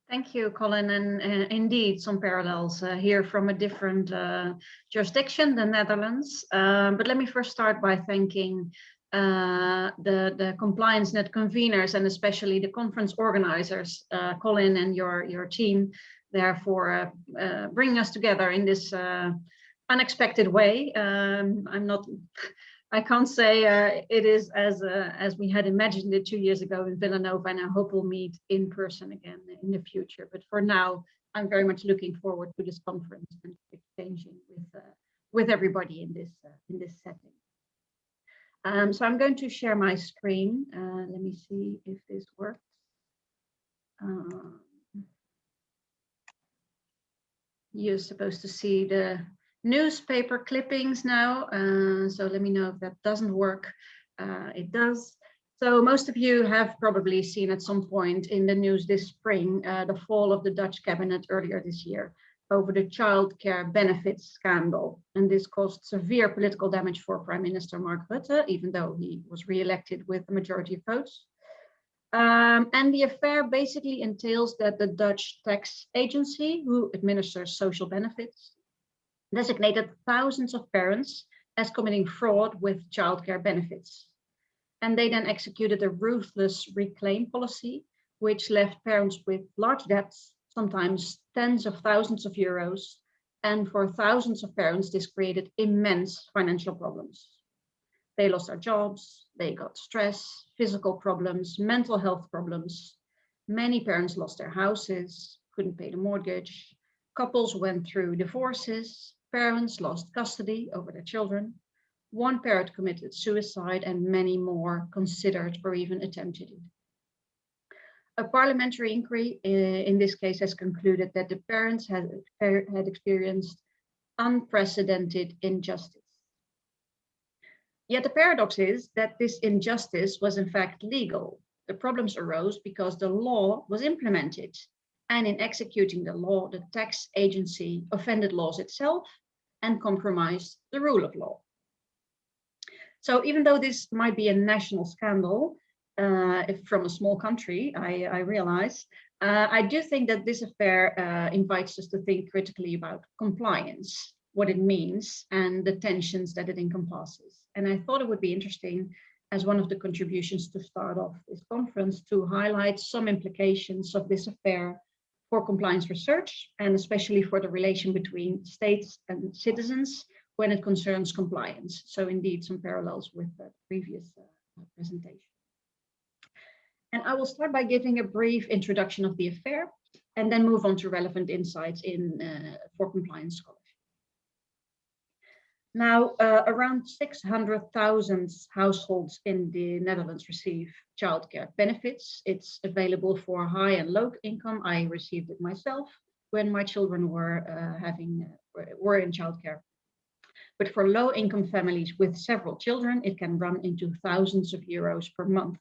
Thank you, Colin, and indeed some parallels here from a different jurisdiction, the Netherlands. But let me first start by thanking the ComplianceNet conveners and especially the conference organizers, Colin and your team there for bringing us together in this unexpected way. I can't say it is as we had imagined it 2 years ago in Villanova, and I hope we'll meet in person again in the future. But for now, I'm very much looking forward to this conference and exchanging with everybody in this setting. So I'm going to share my screen. Let me see if this works. You're supposed to see the newspaper clippings now, so let me know if that doesn't work. It does. So most of you have probably seen at some point in the news this spring the fall of the Dutch cabinet earlier this year over the childcare benefits scandal, and this caused severe political damage for Prime Minister Mark Rutte, even though he was re-elected with a majority of votes. And the affair basically entails that the Dutch tax agency, who administers social benefits, designated thousands of parents as committing fraud with childcare benefits. And they then executed a ruthless reclaim policy, which left parents with large debts, sometimes tens of thousands of euros. And for thousands of parents, this created immense financial problems. They lost their jobs, they got stress, physical problems, mental health problems. Many parents lost their houses, couldn't pay the mortgage. Couples went through divorces. Parents lost custody over their children. One parent committed suicide and many more considered or even attempted it. A parliamentary inquiry in this case has concluded that the parents had experienced unprecedented injustice. Yet the paradox is that this injustice was in fact legal. The problems arose because the law was implemented. And in executing the law, the tax agency offended laws itself and compromised the rule of law. So even though this might be a national scandal, from a small country, I realize, I do think that this affair invites us to think critically about compliance, what it means, and the tensions that it encompasses. And I thought it would be interesting, as one of the contributions to start off this conference, to highlight some implications of this affair for compliance research, and especially for the relation between states and citizens when it concerns compliance. So indeed, some parallels with the previous presentation. And I will start by giving a brief introduction of the affair, and then move on to relevant insights for compliance scholarship. Now, around 600,000 households in the Netherlands receive childcare benefits. It's available for high and low income. I received it myself when my children were in childcare. But for low income families with several children, it can run into thousands of euros per month.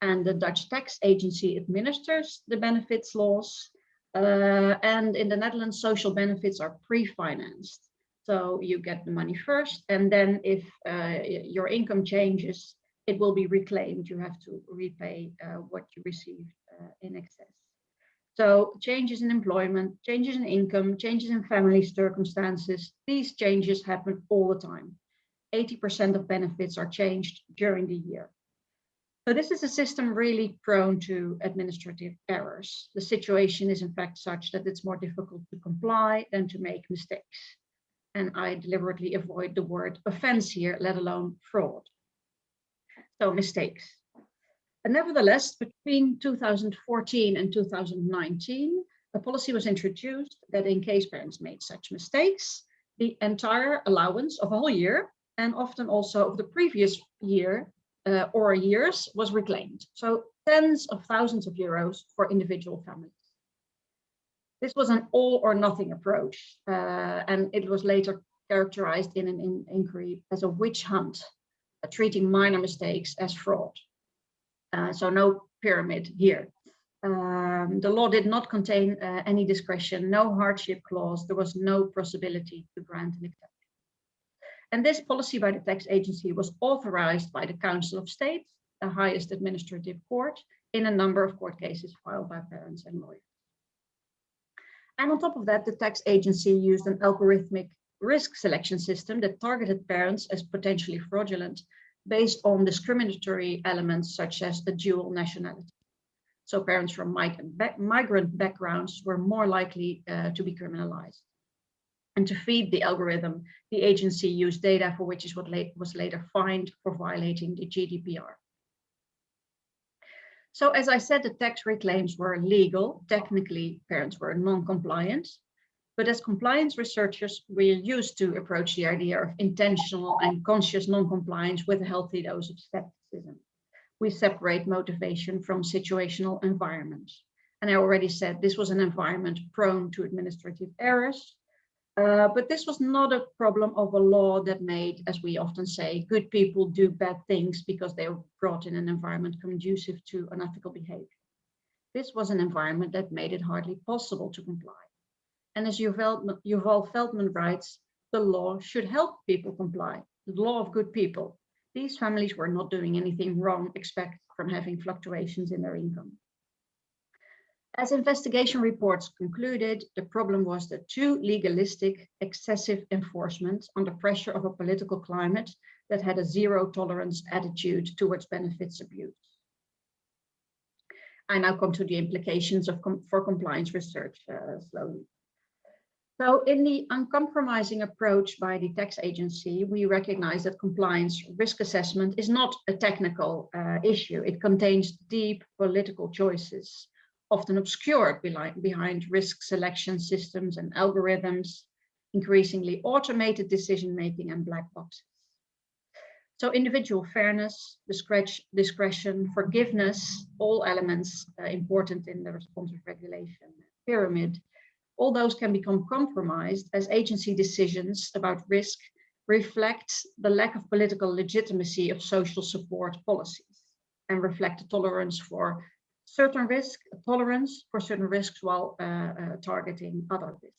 And the Dutch tax agency administers the benefits laws. And in the Netherlands, social benefits are pre-financed. So you get the money first, and then if your income changes, it will be reclaimed. You have to repay what you received in excess. So changes in employment, changes in income, changes in family circumstances, these changes happen all the time. 80% of benefits are changed during the year. So this is a system really prone to administrative errors. The situation is in fact such that it's more difficult to comply than to make mistakes. And I deliberately avoid the word offense here, let alone fraud. So mistakes. And nevertheless, between 2014 and 2019, a policy was introduced that in case parents made such mistakes, the entire allowance of a whole year, and often also of the previous year or years, was reclaimed. So tens of thousands of euros for individual families. This was an all or nothing approach, and it was later characterized in an inquiry as a witch hunt, treating minor mistakes as fraud. So no pyramid here. The law did not contain any discretion, no hardship clause. There was no possibility to grant an exception. And this policy by the tax agency was authorized by the Council of State, the highest administrative court, in a number of court cases filed by parents and lawyers. And on top of that, the tax agency used an algorithmic risk selection system that targeted parents as potentially fraudulent based on discriminatory elements such as the dual nationality. So parents from migrant backgrounds were more likely to be criminalized. And to feed the algorithm, the agency used data for which is what was later fined for violating the GDPR. So as I said, the tax reclaims were legal. Technically, parents were non-compliant. But as compliance researchers, we are used to approach the idea of intentional and conscious non-compliance with a healthy dose of skepticism. We separate motivation from situational environment. And I already said this was an environment prone to administrative errors. But this was not a problem of a law that made, as we often say, good people do bad things because they were brought in an environment conducive to unethical behavior. This was an environment that made it hardly possible to comply. And as Yuval Feldman writes, the law should help people comply, the law of good people. These families were not doing anything wrong except from having fluctuations in their income. As investigation reports concluded, the problem was the too legalistic, excessive enforcement under pressure of a political climate that had a zero tolerance attitude towards benefits abuse. I now come to the implications for compliance research slowly. So in the uncompromising approach by the tax agency, we recognize that compliance risk assessment is not a technical issue. It contains deep political choices, often obscured behind risk selection systems and algorithms, increasingly automated decision-making and black boxes. So individual fairness, discretion, forgiveness, all elements important in the responsive regulation pyramid, all those can become compromised as agency decisions about risk reflect the lack of political legitimacy of social support policies and reflect a tolerance for certain risks, tolerance for certain risks while targeting other risks.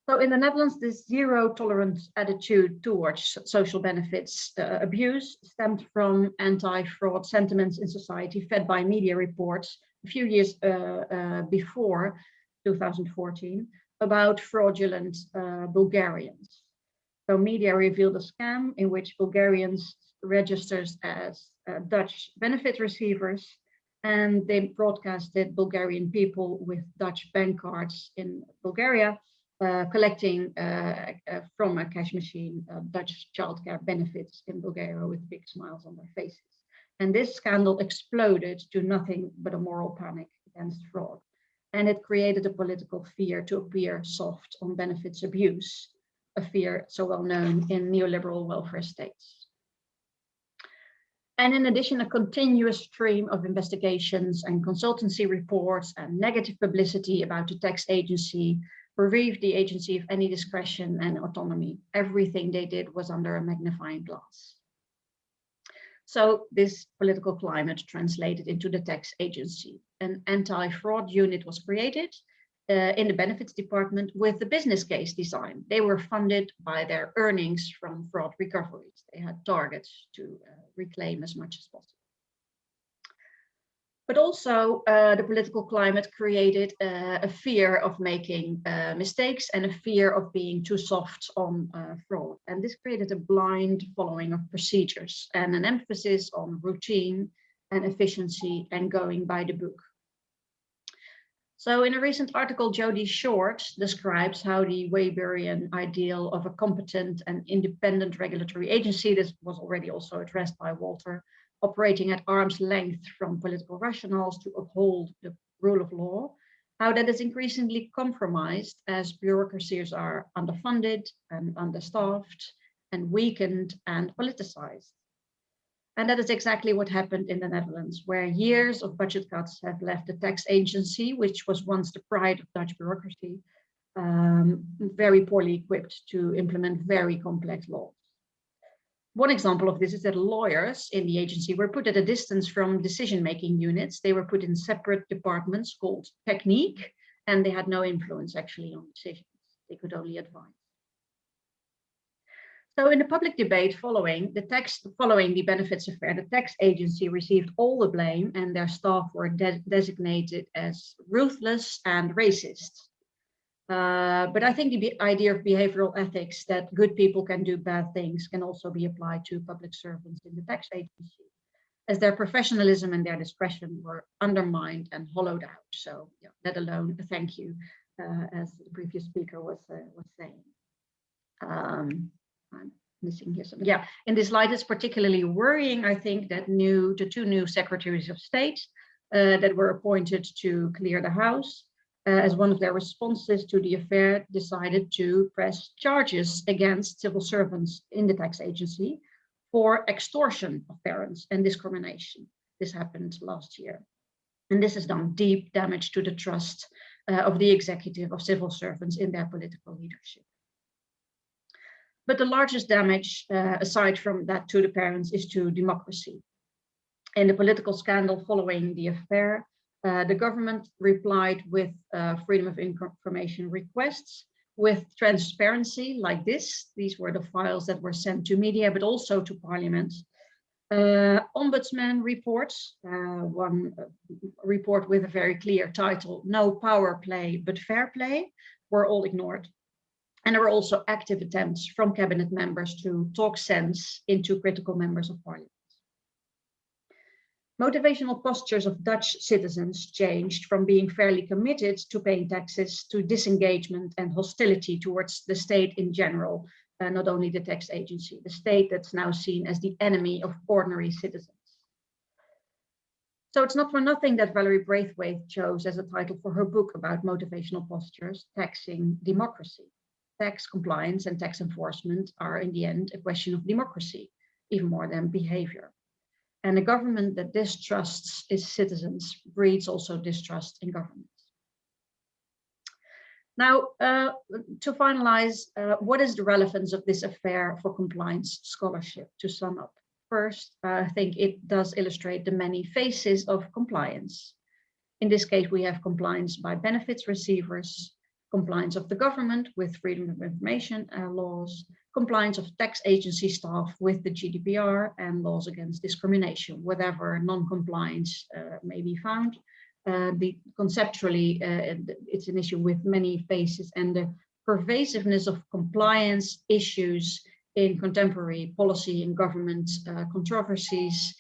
So in the Netherlands, this zero tolerance attitude towards social benefits abuse stemmed from anti-fraud sentiments in society fed by media reports a few years before 2014 about fraudulent Bulgarians. So media revealed a scam in which Bulgarians registered as Dutch benefit receivers, and they broadcasted Bulgarian people with Dutch bank cards in Bulgaria collecting from a cash machine Dutch childcare benefits in Bulgaria with big smiles on their faces. And this scandal exploded to nothing but a moral panic against fraud. And it created a political fear to appear soft on benefits abuse, a fear so well known in neoliberal welfare states. And in addition, a continuous stream of investigations and consultancy reports and negative publicity about the tax agency bereaved the agency of any discretion and autonomy. Everything they did was under a magnifying glass. So this political climate translated into the tax agency. An anti-fraud unit was created, in the benefits department with the business case design. They were funded by their earnings from fraud recoveries. They had targets to reclaim as much as possible. But also the political climate created a fear of making mistakes and a fear of being too soft on fraud. And this created a blind following of procedures and an emphasis on routine and efficiency and going by the book. So in a recent article, Jody Short describes how the Weberian ideal of a competent and independent regulatory agency, this was already also addressed by Walter, operating at arm's length from political rationales to uphold the rule of law, how that is increasingly compromised as bureaucracies are underfunded and understaffed and weakened and politicized. And that is exactly what happened in the Netherlands, where years of budget cuts have left the tax agency, which was once the pride of Dutch bureaucracy, very poorly equipped to implement very complex laws. One example of this is that lawyers in the agency were put at a distance from decision-making units. They were put in separate departments called technique, and they had no influence actually on decisions. They could only advise. So in the public debate following the benefits affair, the tax agency received all the blame and their staff were designated as ruthless and racist. But I think the idea of behavioral ethics, that good people can do bad things, can also be applied to public servants in the tax agency, as their professionalism and their discretion were undermined and hollowed out. So yeah, let alone a thank you, as the previous speaker was saying. I'm missing here something. Yeah, in this light, it's particularly worrying, I think, that the two new secretaries of state that were appointed to clear the house, as one of their responses to the affair, decided to press charges against civil servants in the tax agency for extortion of parents and discrimination. This happened last year. And this has done deep damage to the trust of the executive of civil servants in their political leadership. But the largest damage, aside from that to the parents, is to democracy. In the political scandal following the affair, the government replied with freedom of information requests, with transparency like this. These were the files that were sent to media, but also to Parliament. Ombudsman reports, one report with a very clear title, "No Power Play but Fair Play," were all ignored. And there were also active attempts from cabinet members to talk sense into critical members of Parliament. Motivational postures of Dutch citizens changed from being fairly committed to paying taxes to disengagement and hostility towards the state in general, not only the tax agency, the state that's now seen as the enemy of ordinary citizens. So it's not for nothing that Valerie Braithwaite chose as a title for her book about motivational postures, Taxing Democracy. Tax compliance and tax enforcement are in the end a question of democracy, even more than behavior. And a government that distrusts its citizens breeds also distrust in government. Now, to finalize, what is the relevance of this affair for compliance scholarship? To sum up, first, I think it does illustrate the many faces of compliance. In this case, we have compliance by benefits receivers, compliance of the government with freedom of information laws, compliance of tax agency staff with the GDPR and laws against discrimination, whatever non-compliance may be found. Conceptually, it's an issue with many faces, and the pervasiveness of compliance issues in contemporary policy and government controversies,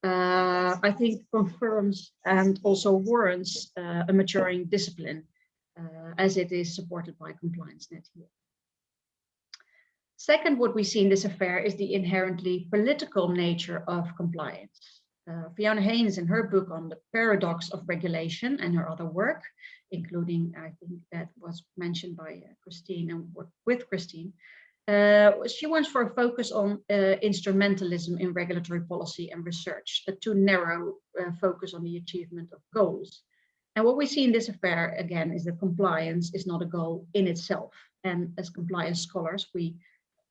I think confirms and also warrants a maturing discipline, as it is supported by ComplianceNet here. Second, what we see in this affair is the inherently political nature of compliance. Fiona Haynes, in her book on the paradox of regulation and her other work, including, I think that was mentioned by Christine and worked with Christine, she wants for a focus on instrumentalism in regulatory policy and research, a too narrow focus on the achievement of goals. And what we see in this affair, again, is that compliance is not a goal in itself. And as compliance scholars, we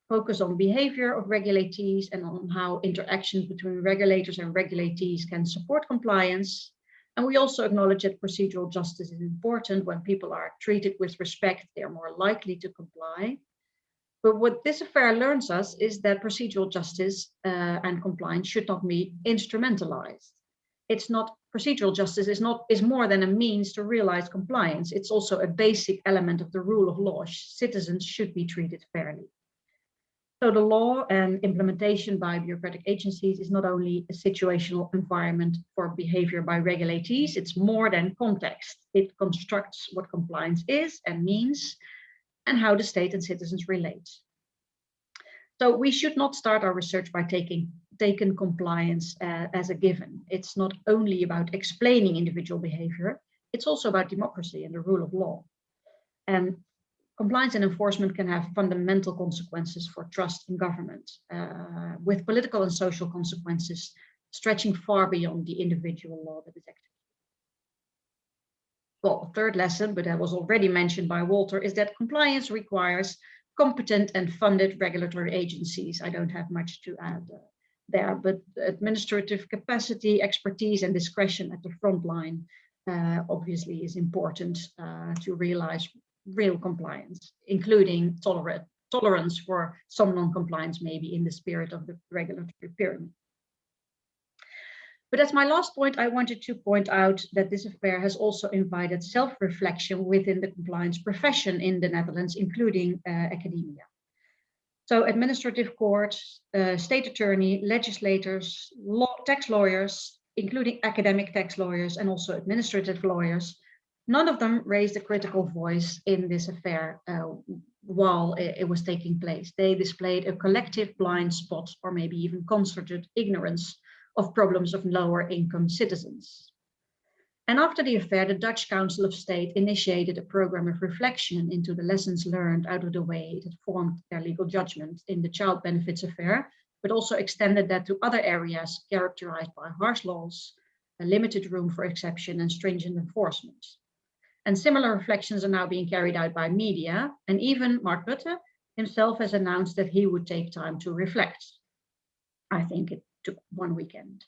focus on behavior of regulatees and on how interactions between regulators and regulatees can support compliance. And we also acknowledge that procedural justice is important. When people are treated with respect, they're more likely to comply. But what this affair learns us is that procedural justice and compliance should not be instrumentalized. It's not, procedural justice is more than a means to realize compliance. It's also a basic element of the rule of law. Citizens should be treated fairly. So the law and implementation by bureaucratic agencies is not only a situational environment for behavior by regulatees, it's more than context. It constructs what compliance is and means and how the state and citizens relate. So we should not start our research by taking compliance as a given. It's not only about explaining individual behavior, it's also about democracy and the rule of law. And compliance and enforcement can have fundamental consequences for trust in government, with political and social consequences stretching far beyond the individual law that is active. Well, a third lesson, but that was already mentioned by Walter, is that compliance requires competent and funded regulatory agencies. I don't have much to add there, but administrative capacity, expertise, and discretion at the front line obviously is important to realize real compliance, including tolerance for some non-compliance, maybe in the spirit of the regulatory pyramid. But as my last point, I wanted to point out that this affair has also invited self-reflection within the compliance profession in the Netherlands, including academia. So administrative courts, state attorney, legislators, tax lawyers, including academic tax lawyers and also administrative lawyers, none of them raised a critical voice in this affair while it was taking place. They displayed a collective blind spot or maybe even concerted ignorance of problems of lower income citizens. And after the affair, the Dutch Council of State initiated a program of reflection into the lessons learned out of the way it had formed their legal judgment in the child benefits affair, but also extended that to other areas characterized by harsh laws, a limited room for exception and stringent enforcement. And similar reflections are now being carried out by media, and even Mark Rutte himself has announced that he would take time to reflect. I think it took one weekend.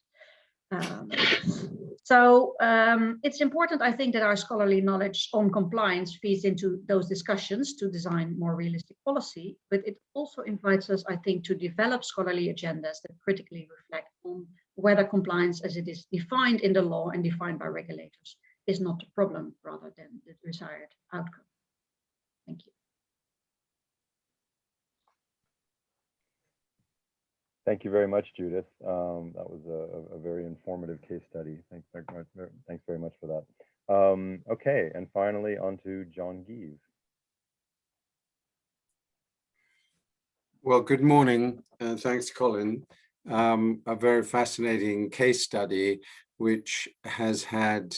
It's important, I think, that our scholarly knowledge on compliance feeds into those discussions to design more realistic policy, but it also invites us, I think, to develop scholarly agendas that critically reflect on whether compliance as it is defined in the law and defined by regulators is not the problem rather than the desired outcome. Thank you. Thank you very much, Judith. That was a very informative case study. Thanks very much for that. Okay, and finally on to John Gieve. Well, good morning, and thanks, Colin. A very fascinating case study, which has had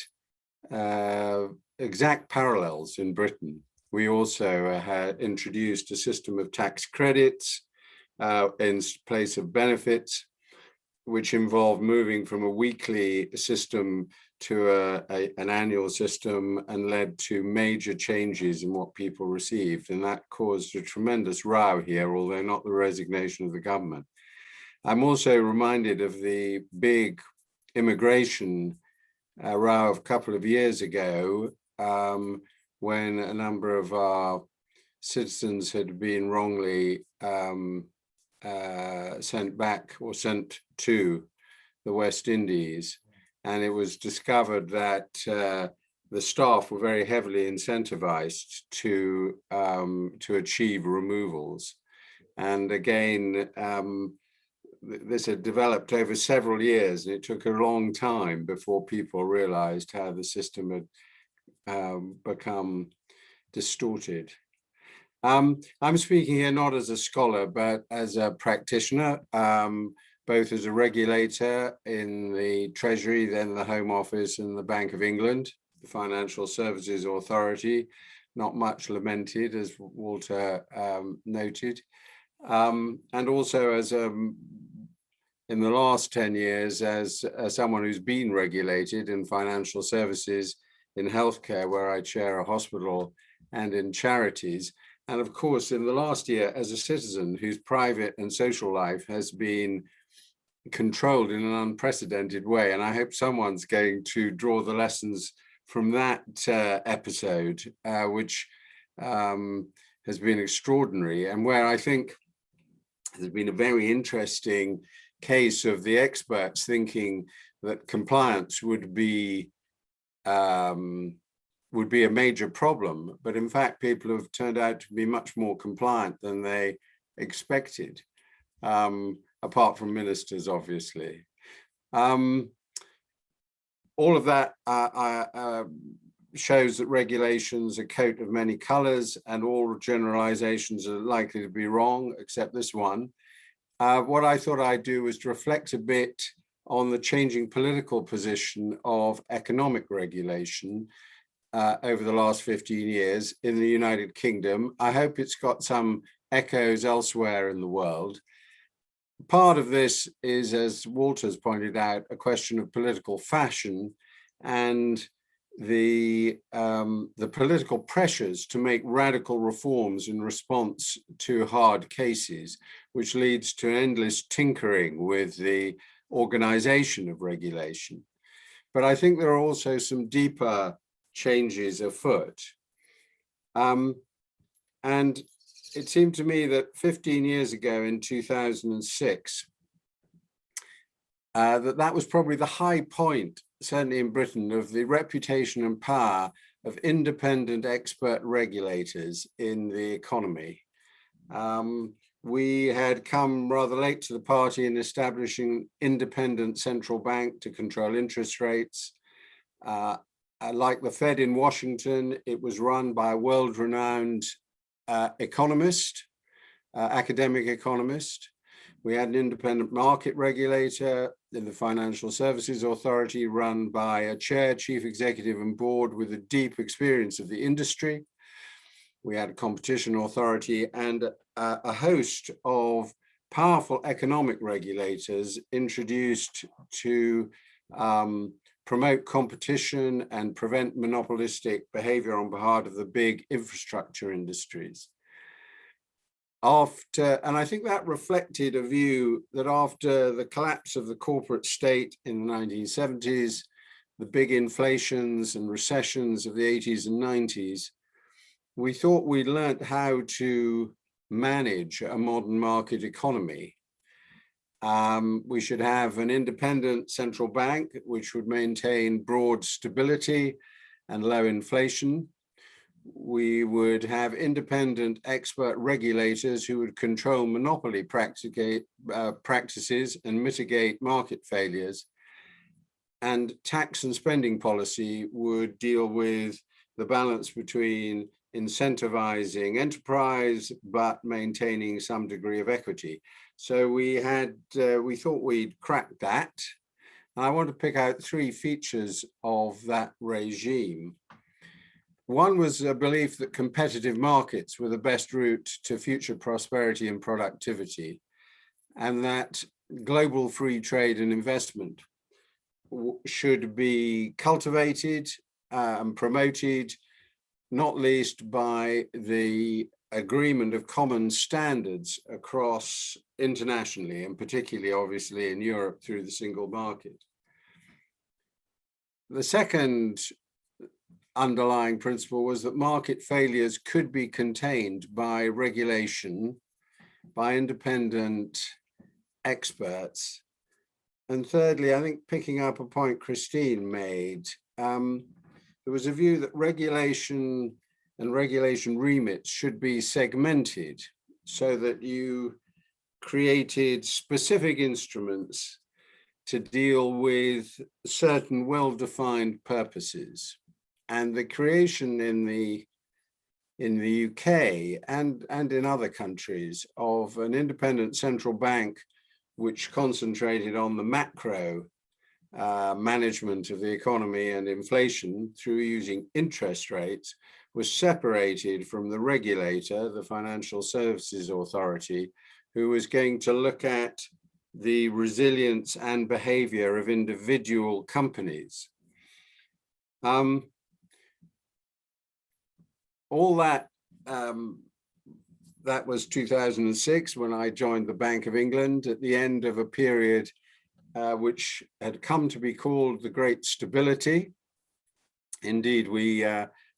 exact parallels in Britain. We also had introduced a system of tax credits in place of benefits, which involved moving from a weekly system to an annual system and led to major changes in what people received. And that caused a tremendous row here, although not the resignation of the government. I'm also reminded of the big immigration row of a couple of years ago, when a number of our citizens had been wrongly sent back or sent to the West Indies, and it was discovered that the staff were very heavily incentivized to achieve removals. And again, this had developed over several years, and it took a long time before people realized how the system had become distorted. I'm speaking here not as a scholar, but as a practitioner, both as a regulator in the Treasury, then the Home Office and the Bank of England, the Financial Services Authority, not much lamented, as Walter noted, and also as in the last 10 years as someone who's been regulated in financial services, in healthcare, where I chair a hospital, and in charities. And of course, in the last year, as a citizen whose private and social life has been controlled in an unprecedented way. And I hope someone's going to draw the lessons from that episode, which has been extraordinary, and where I think there's been a very interesting case of the experts thinking that compliance would be a major problem, but in fact people have turned out to be much more compliant than they expected, apart from ministers, obviously. All of that shows that regulations are a coat of many colors, and all generalizations are likely to be wrong, except this one. What I thought I'd do was to reflect a bit on the changing political position of economic regulation over the last 15 years in the United Kingdom. I hope it's got some echoes elsewhere in the world. Part of this is, as Walter's pointed out, a question of political fashion and the political pressures to make radical reforms in response to hard cases, which leads to endless tinkering with the organization of regulation. But I think there are also some deeper changes afoot. And it seemed to me that 15 years ago in 2006, that was probably the high point, certainly in Britain, of the reputation and power of independent expert regulators in the economy. We had come rather late to the party in establishing independent central bank to control interest rates. Like the Fed in Washington, it was run by a world-renowned economist, academic economist. We had an independent market regulator in the Financial Services Authority, run by a chair, chief executive and board with a deep experience of the industry. We had a competition authority and a host of powerful economic regulators introduced to promote competition and prevent monopolistic behavior on behalf of the big infrastructure industries. And I think that reflected a view that after the collapse of the corporate state in the 1970s, the big inflations and recessions of the 80s and 90s, we thought we'd learned how to manage a modern market economy. We should have an independent central bank, which would maintain broad stability and low inflation. We would have independent expert regulators who would control monopoly practices and mitigate market failures. And tax and spending policy would deal with the balance between incentivizing enterprise, but maintaining some degree of equity. So we thought we'd cracked that. And I want to pick out three features of that regime. One was a belief that competitive markets were the best route to future prosperity and productivity, and that global free trade and investment should be cultivated and promoted, not least by the agreement of common standards across internationally, and particularly obviously in Europe through the single market. The second underlying principle was that market failures could be contained by regulation, by independent experts. And thirdly, I think picking up a point Christine made, there was a view that regulation and regulation remits should be segmented so that you created specific instruments to deal with certain well-defined purposes. And the creation in the UK and in other countries of an independent central bank which concentrated on the macro management of the economy and inflation through using interest rates was separated from the regulator, the Financial Services Authority, who was going to look at the resilience and behavior of individual companies. All that, that was 2006 when I joined the Bank of England at the end of a period which had come to be called the Great Stability. Indeed,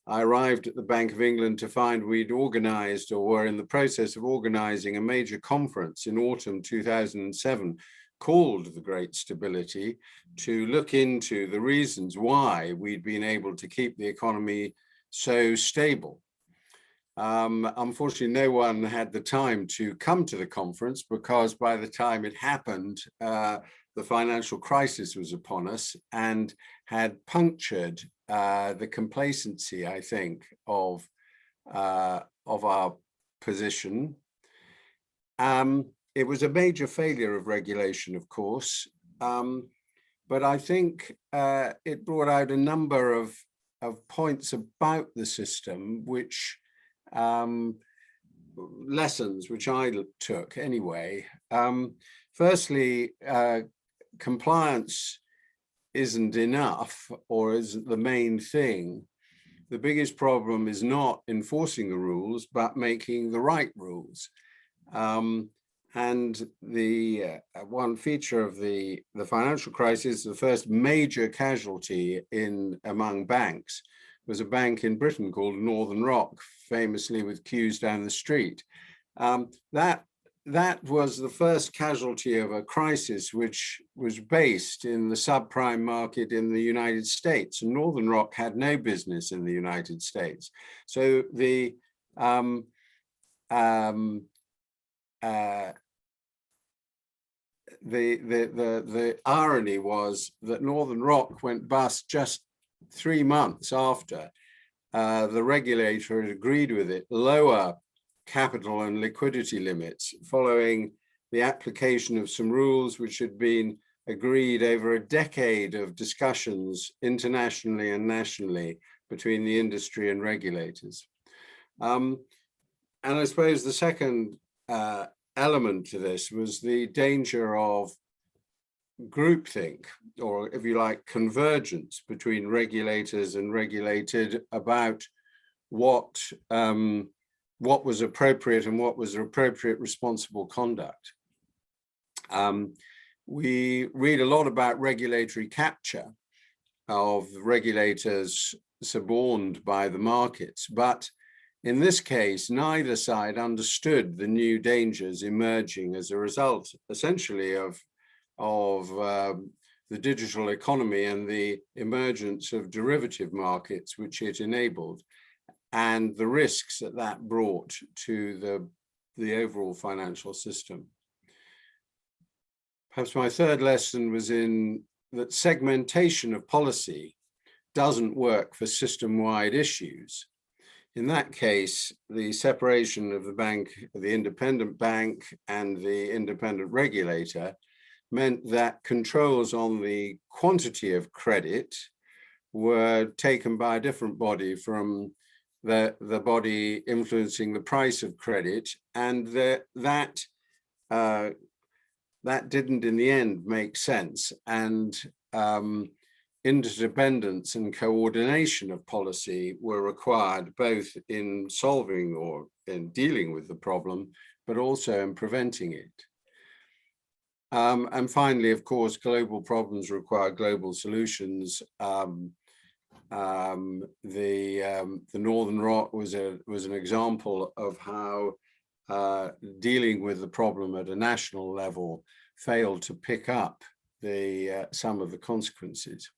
I arrived at the Bank of England to find we'd organized, or were in the process of organizing, a major conference in autumn 2007 called the Great Stability, to look into the reasons why we'd been able to keep the economy so stable. Unfortunately, no one had the time to come to the conference, because by the time it happened, the financial crisis was upon us and had punctured the complacency, I think, of our position. It was a major failure of regulation, of course, but I think it brought out a number of points about the system, which lessons which I took anyway. Firstly, compliance isn't enough, or isn't the main thing. The biggest problem is not enforcing the rules, but making the right rules. And the one feature of the financial crisis, the first major casualty among banks, was a bank in Britain called Northern Rock, famously with queues down the street. That was the first casualty of a crisis which was based in the subprime market in the United States. And Northern Rock had no business in the United States. So the irony was that Northern Rock went bust just 3 months after the regulator had agreed with it lower capital and liquidity limits, following the application of some rules which had been agreed over a decade of discussions internationally and nationally between the industry and regulators. And I suppose the second element to this was the danger of groupthink, or if you like, convergence between regulators and regulated about what was appropriate and what was appropriate responsible conduct. We read a lot about regulatory capture of regulators suborned by the markets, but in this case, neither side understood the new dangers emerging as a result, essentially, of the digital economy and the emergence of derivative markets, which it enabled, and the risks that brought to the overall financial system. Perhaps my third lesson was in that segmentation of policy doesn't work for system-wide issues. In that case, the separation of the bank, the independent bank, and the independent regulator meant that controls on the quantity of credit were taken by a different body from the body influencing the price of credit, and that didn't in the end make sense. And interdependence and coordination of policy were required, both in solving or in dealing with the problem, but also in preventing it. And finally, of course, global problems require global solutions. The Northern Rock was an example of how dealing with the problem at a national level failed to pick up some of the consequences.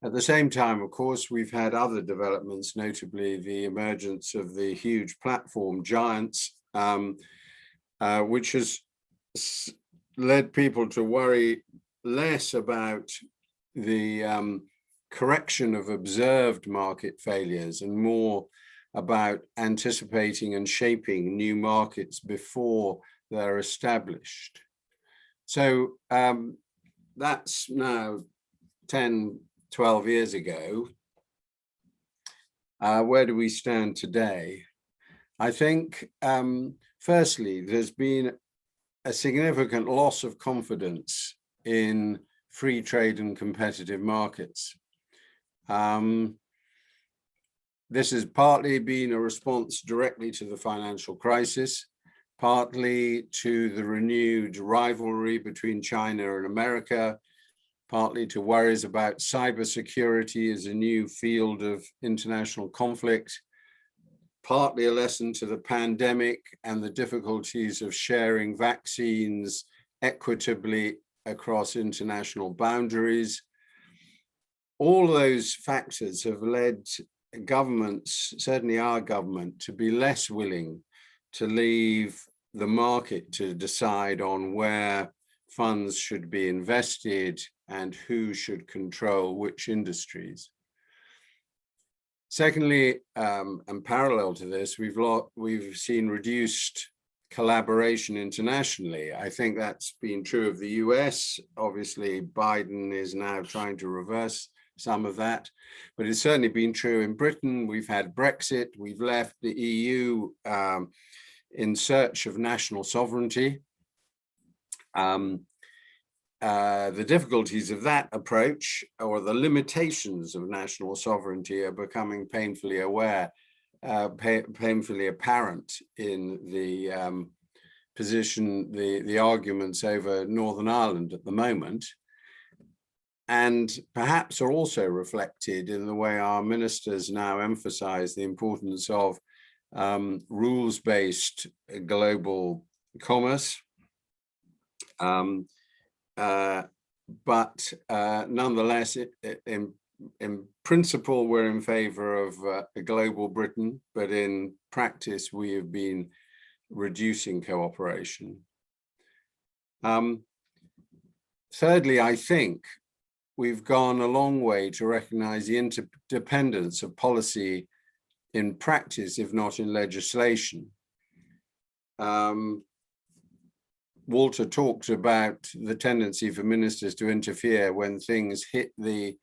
At the same time, of course, we've had other developments, notably the emergence of the huge platform giants, which has led people to worry less about the correction of observed market failures and more about anticipating and shaping new markets before they're established. So that's now 10, 12 years ago. Where do we stand today? I think, firstly, there's been a significant loss of confidence in free trade and competitive markets. This has partly been a response directly to the financial crisis, partly to the renewed rivalry between China and America, partly to worries about cybersecurity as a new field of international conflict, partly a lesson to the pandemic and the difficulties of sharing vaccines equitably across international boundaries. All those factors have led governments, certainly our government, to be less willing to leave the market to decide on where funds should be invested and who should control which industries. Secondly, and parallel to this, we've seen reduced collaboration internationally. I think that's been true of the US. Obviously, Biden is now trying to reverse some of that, but it's certainly been true in Britain. We've had Brexit, we've left the EU in search of national sovereignty. The difficulties of that approach, or the limitations of national sovereignty, are becoming painfully apparent in the position, the arguments over Northern Ireland at the moment, and perhaps are also reflected in the way our ministers now emphasize the importance of rules-based global commerce. But nonetheless, in principle, we're in favor of a global Britain, but in practice, we have been reducing cooperation. Thirdly, I think we've gone a long way to recognize the interdependence of policy in practice, if not in legislation. Walter talked about the tendency for ministers to interfere when things hit the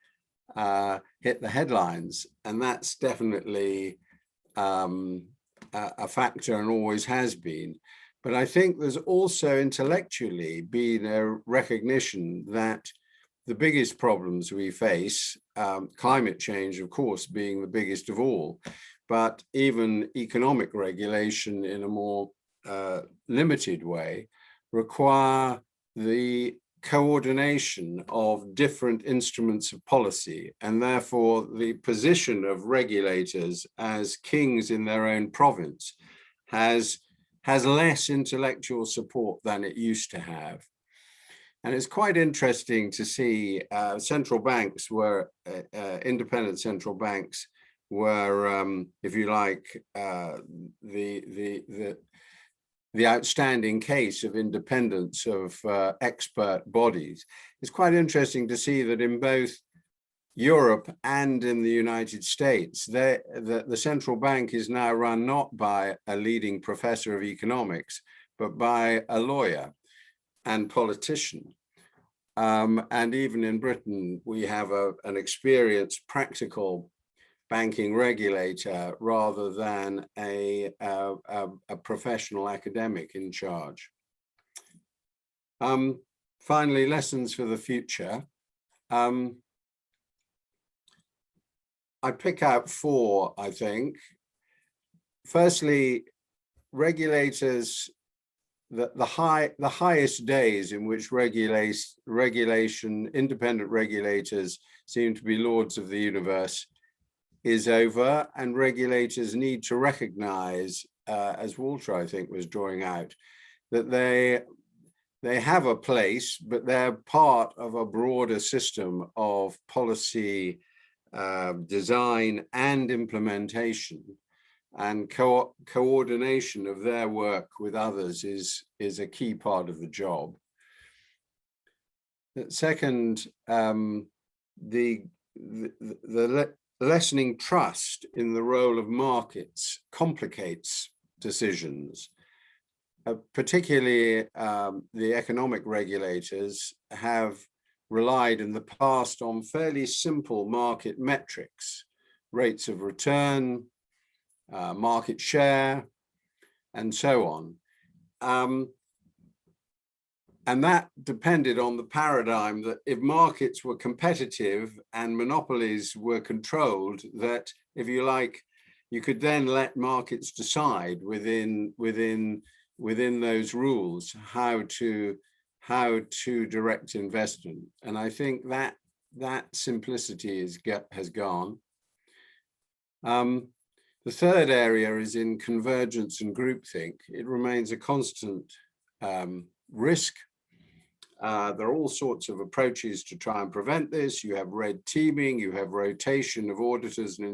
headlines, and that's definitely a factor and always has been. But I think there's also intellectually been a recognition that the biggest problems we face, climate change, of course, being the biggest of all, but even economic regulation in a more limited way, require the coordination of different instruments of policy, and therefore the position of regulators as kings in their own province has less intellectual support than it used to have. And it's quite interesting to see central banks were, independent central banks were, if you like, the outstanding case of independence of expert bodies. It's quite interesting to see that in both Europe and in the United States, the central bank is now run not by a leading professor of economics, but by a lawyer and politician. And even in Britain, we have an experienced, practical banking regulator rather than a professional academic in charge. Finally, lessons for the future. I pick out four, I think. Firstly, regulators, the highest days in which independent regulators seem to be lords of the universe is over, and regulators need to recognize, as Walter, I think, was drawing out, that they have a place, but they're part of a broader system of policy design and implementation, and coordination of their work with others is a key part of the job. Second, the lessening trust in the role of markets complicates decisions. Particularly the economic regulators have relied in the past on fairly simple market metrics, rates of return, market share, and so on. And that depended on the paradigm that if markets were competitive and monopolies were controlled, that, if you like, you could then let markets decide within within those rules how to direct investment. And I think that simplicity has gone. The third area is in convergence and groupthink. It remains a constant risk. There are all sorts of approaches to try and prevent this. You have red teaming, you have rotation of auditors and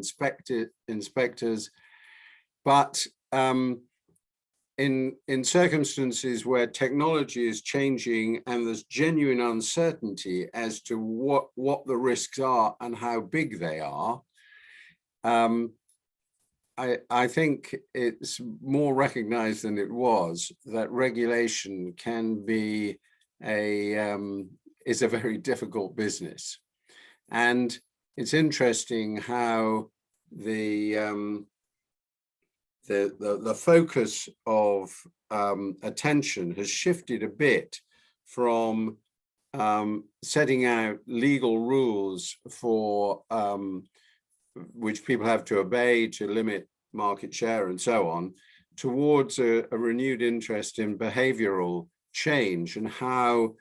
inspectors. But in circumstances where technology is changing and there's genuine uncertainty as to what the risks are and how big they are, I think it's more recognized than it was that regulation can be is a very difficult business. And it's interesting how the focus of attention has shifted a bit from setting out legal rules for which people have to obey to limit market share and so on, towards a renewed interest in behavioral change and how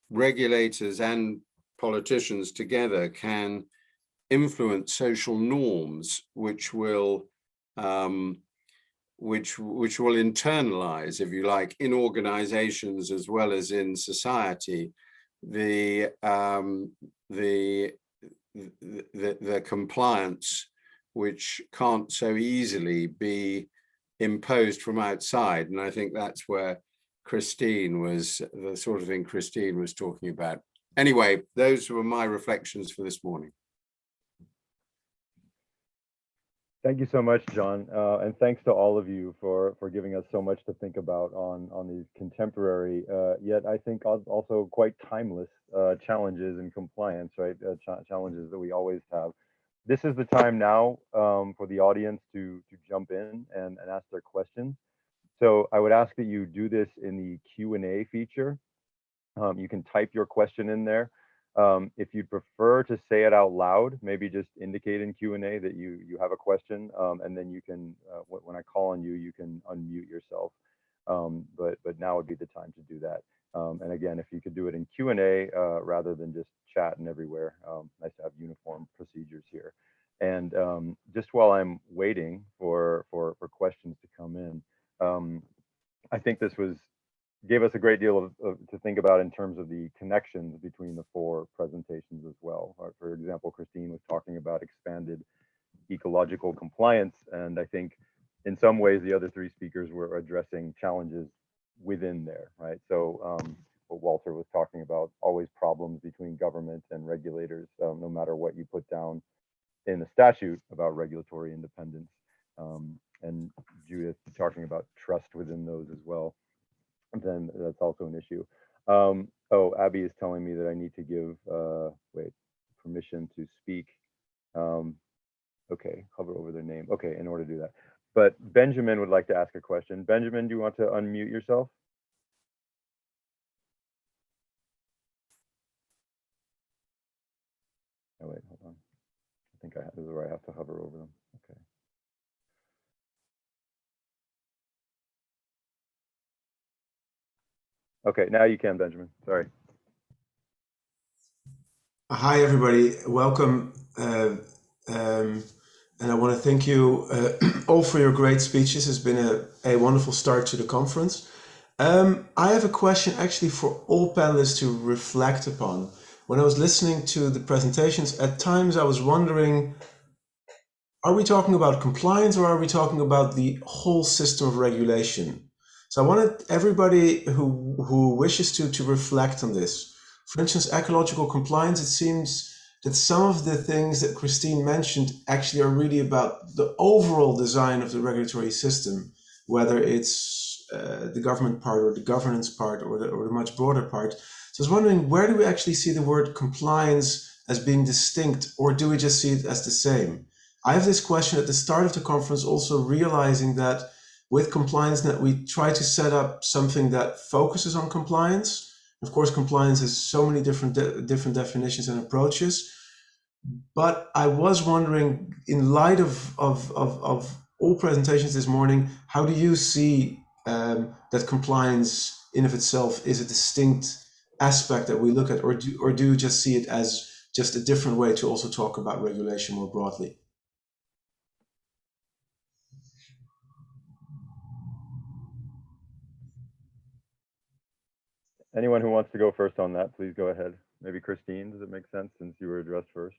regulators and politicians together can influence social norms which will internalize, if you like, in organizations as well as in society, the compliance which can't so easily be imposed from outside. And I think that's where Christine was, the sort of thing Christine was talking about. Anyway, those were my reflections for this morning. Thank you so much, John, and thanks to all of you for giving us so much to think about on these contemporary, yet I think also quite timeless challenges in compliance, right? Challenges that we always have. This is the time now for the audience to jump in and ask their questions. So I would ask that you do this in the Q&A feature. You can type your question in there. If you'd prefer to say it out loud, maybe just indicate in Q&A that you have a question, and then you can, when I call on you, you can unmute yourself. But now would be the time to do that. And again, if you could do it in Q&A rather than just chat and everywhere, nice to have uniform procedures here. And just while I'm waiting for questions to come in, I think this gave us a great deal to think about in terms of the connections between the four presentations as well. For example, Christine was talking about expanded ecological compliance, and I think in some ways the other three speakers were addressing challenges within there, right? So what Walter was talking about, always problems between government and regulators, no matter what you put down in the statute about regulatory independence, and Judith talking about trust within those as well. Then that's also an issue. Oh, Abby is telling me that I need to give permission to speak. Okay, hover over their name. Okay, in order to do that. But Benjamin would like to ask a question. Benjamin, do you want to unmute yourself? Oh wait, hold on. I think this is where I have to hover over them. Okay. Okay, now you can, Benjamin. Sorry. Hi, everybody. Welcome. And I want to thank you all for your great speeches. It's been a wonderful start to the conference. I have a question actually for all panelists to reflect upon. When I was listening to the presentations, at times I was wondering, are we talking about compliance or are we talking about the whole system of regulation? So I wanted everybody who wishes to reflect on this. For instance, ecological compliance, it seems that some of the things that Christine mentioned actually are really about the overall design of the regulatory system, whether it's the government part or the governance part or the much broader part. So I was wondering, where do we actually see the word compliance as being distinct, or do we just see it as the same? I have this question at the start of the conference, also realizing that with ComplianceNet, we try to set up something that focuses on compliance. Of course, compliance has so many different definitions and approaches. But I was wondering, in light of all presentations this morning, how do you see that compliance in of itself is a distinct aspect that we look at, or do you just see it as just a different way to also talk about regulation more broadly? Anyone who wants to go first on that, please go ahead. Maybe Christine, does it make sense since you were addressed first?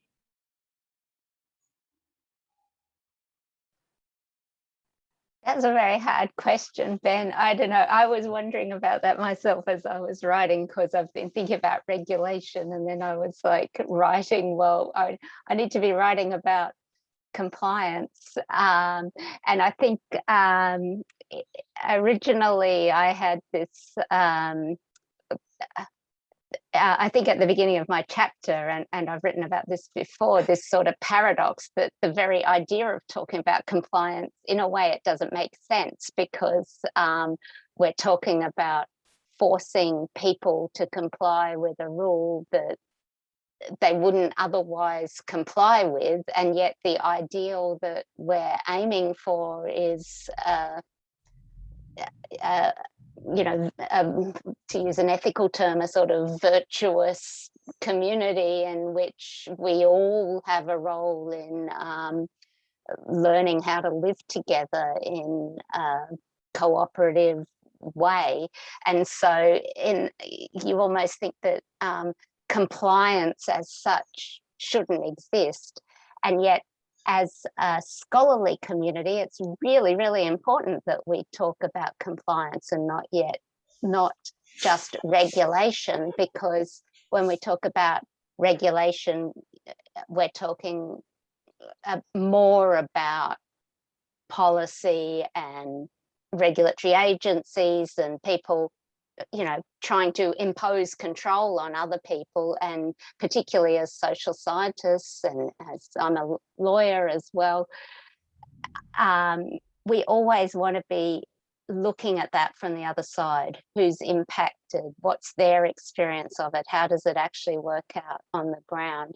That's a very hard question, Ben. I don't know. I was wondering about that myself as I was writing, because I've been thinking about regulation, and then I was like writing, well, I need to be writing about compliance. And I think originally I had this, I think at the beginning of my chapter, and I've written about this before, this sort of paradox that the very idea of talking about compliance, in a way, it doesn't make sense, because we're talking about forcing people to comply with a rule that they wouldn't otherwise comply with, and yet the ideal that we're aiming for is to use an ethical term, a sort of virtuous community in which we all have a role in learning how to live together in a cooperative way. And so you almost think that compliance as such shouldn't exist. And yet, as a scholarly community, it's really, really important that we talk about compliance and not just regulation, because when we talk about regulation, we're talking more about policy and regulatory agencies and people, trying to impose control on other people. And particularly as social scientists, and as I'm a lawyer as well, we always want to be looking at that from the other side. Who's impacted? What's their experience of it? How does it actually work out on the ground?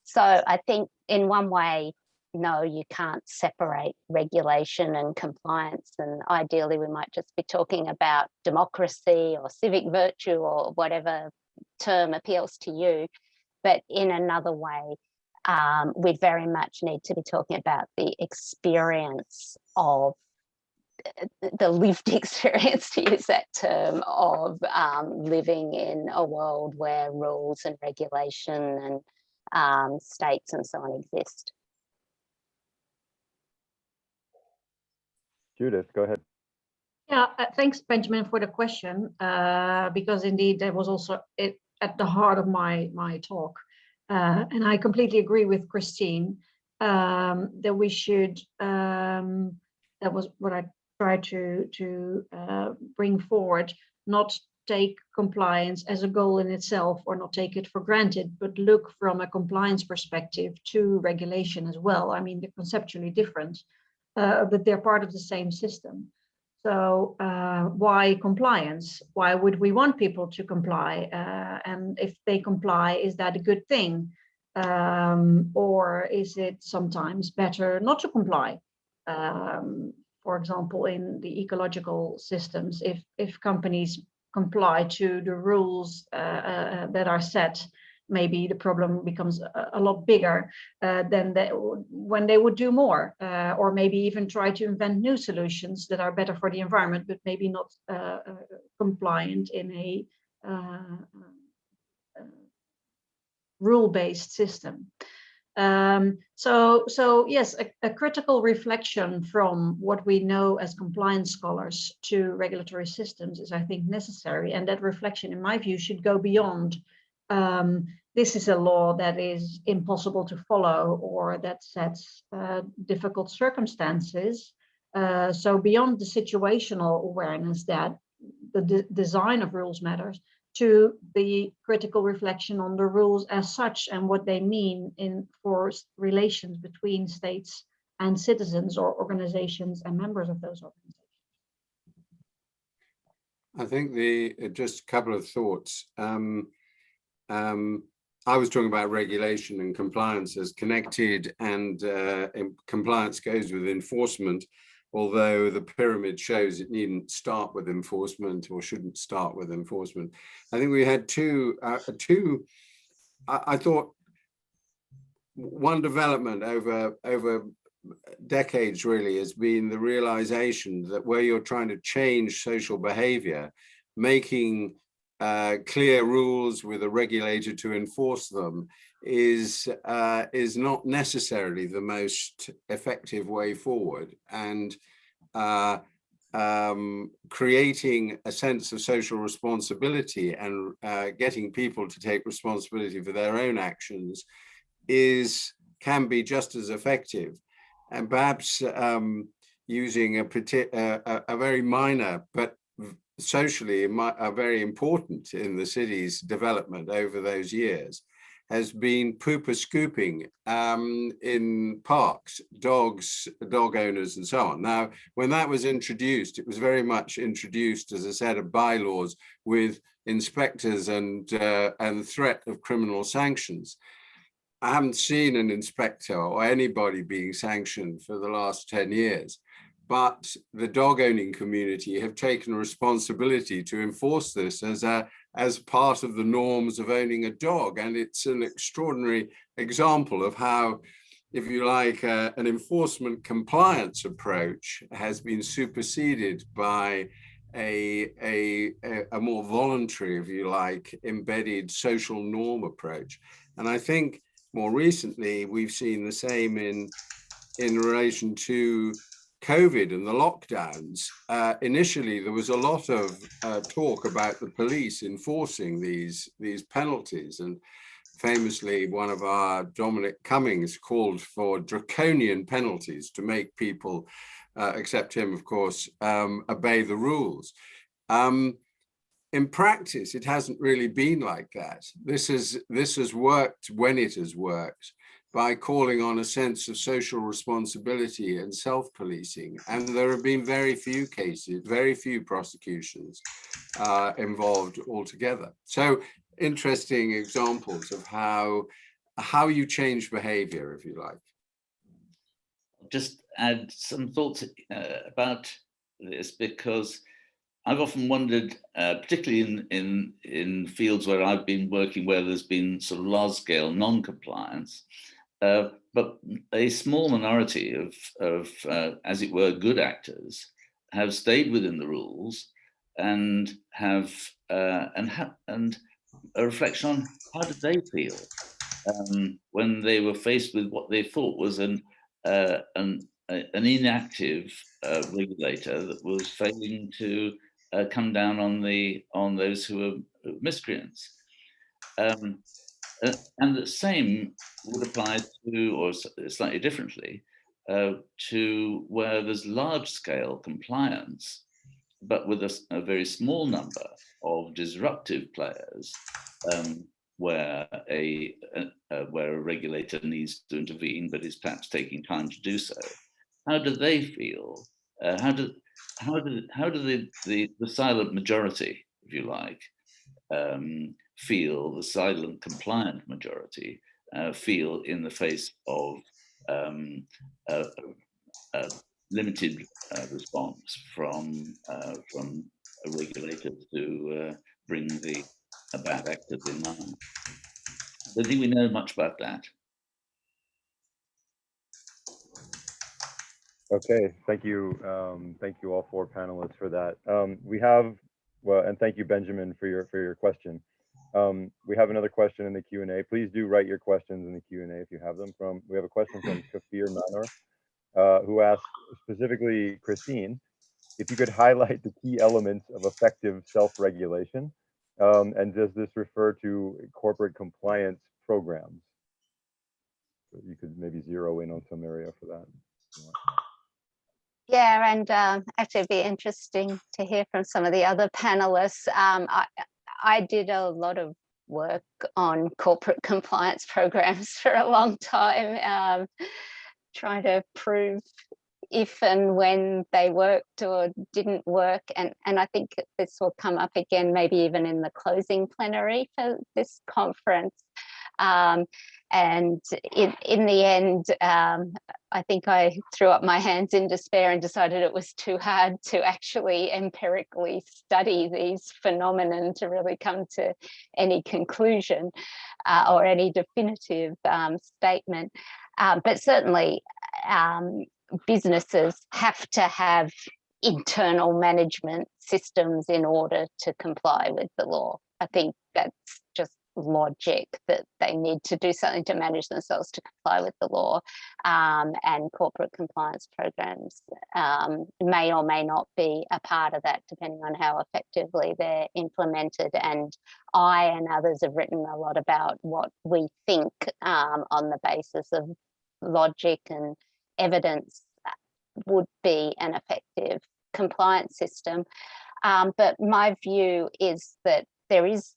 So I think in one way, no, you can't separate regulation and compliance, and ideally we might just be talking about democracy or civic virtue or whatever term appeals to you. But in another way, we very much need to be talking about the experience of the lived experience, to use that term, of living in a world where rules and regulation and states and so on exist. Judith, go ahead. Yeah, thanks, Benjamin, for the question, because indeed that was also at the heart of my talk. And I completely agree with Christine that we should, that was what I tried to bring forward, not take compliance as a goal in itself or not take it for granted, but look from a compliance perspective to regulation as well. I mean, they're conceptually different, but they're part of the same system. So why compliance? Why would we want people to comply? And if they comply, is that a good thing? Or is it sometimes better not to comply? For example, in the ecological systems, if companies comply to the rules that are set, maybe the problem becomes a lot bigger than when they would do more, or maybe even try to invent new solutions that are better for the environment, but maybe not compliant in a rule-based system. So yes, a critical reflection from what we know as compliance scholars to regulatory systems is, I think, necessary. And that reflection, in my view, should go beyond this is a law that is impossible to follow or that sets difficult circumstances. So beyond the situational awareness that the design of rules matters, to the critical reflection on the rules as such and what they mean for relations between states and citizens or organizations and members of those organizations. I think just a couple of thoughts. I was talking about regulation and compliance as connected, and compliance goes with enforcement, although the pyramid shows it needn't start with enforcement or shouldn't start with enforcement. I think we had I thought one development over decades really has been the realization that where you're trying to change social behavior, making clear rules with a regulator to enforce them is not necessarily the most effective way forward. And creating a sense of social responsibility and getting people to take responsibility for their own actions can be just as effective. And perhaps using a very minor but socially very important in the city's development over those years has been pooper scooping in parks, dog owners and so on. Now, when that was introduced, it was very much introduced as a set of bylaws with inspectors and threat of criminal sanctions. I haven't seen an inspector or anybody being sanctioned for the last 10 years, but the dog owning community have taken responsibility to enforce this as part of the norms of owning a dog. And it's an extraordinary example of how, if you like, an enforcement compliance approach has been superseded by a more voluntary, if you like, embedded social norm approach. And I think more recently, we've seen the same in relation to COVID and the lockdowns. Initially, there was a lot of talk about the police enforcing these penalties. And famously, one of our, Dominic Cummings, called for draconian penalties to make people, except him, of course, obey the rules. In practice, it hasn't really been like that. This has worked when it has worked, by calling on a sense of social responsibility and self-policing. And there have been very few cases, very few prosecutions involved altogether. So interesting examples of how you change behavior, if you like. Just add some thoughts about this, because I've often wondered, particularly in fields where I've been working, where there's been sort of large-scale non-compliance, but a small minority of as it were, good actors have stayed within the rules and have and a reflection on how did they feel when they were faced with what they thought was an inactive regulator that was failing to come down on those who were miscreants. And the same would apply to, or slightly differently, to where there's large-scale compliance, but with a very small number of disruptive players, where a regulator needs to intervene, but is perhaps taking time to do so. How do they feel? How do the silent majority, if you like, feel, the silent compliant majority feel in the face of limited response from a regulator to bring the bad actors in line? I don't think we know much about that. Okay, thank you all four panelists for that. We have, well, and thank you, Benjamin, for your question. We have another question in the Q&A. Please do write your questions in the Q&A if you have them. We have a question from Kafir Manor, who asked specifically, Christine, if you could highlight the key elements of effective self-regulation, and does this refer to corporate compliance programs? So you could maybe zero in on some area for that. Yeah, and actually it'd be interesting to hear from some of the other panelists. I did a lot of work on corporate compliance programs for a long time, trying to prove if and when they worked or didn't work. And I think this will come up again, maybe even in the closing plenary for this conference. And in the end, I think I threw up my hands in despair and decided it was too hard to actually empirically study these phenomena to really come to any conclusion or any definitive statement. But certainly businesses have to have internal management systems in order to comply with the law. I think that's just logic, that they need to do something to manage themselves to comply with the law, and corporate compliance programs may or may not be a part of that, depending on how effectively they're implemented. And I and others have written a lot about what we think on the basis of logic and evidence would be an effective compliance system. But my view is that there is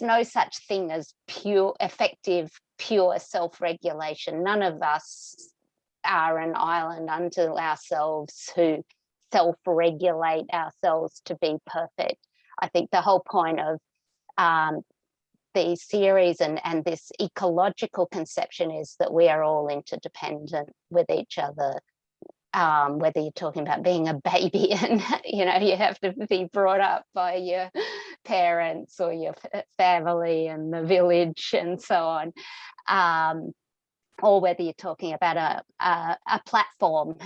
no such thing as effective pure self-regulation. None of us are an island unto ourselves who self-regulate ourselves to be perfect. I think the whole point of the series and this ecological conception is that we are all interdependent with each other. Whether you're talking about being a baby and you have to be brought up by your parents or your family and the village and so on, or whether you're talking about a platform,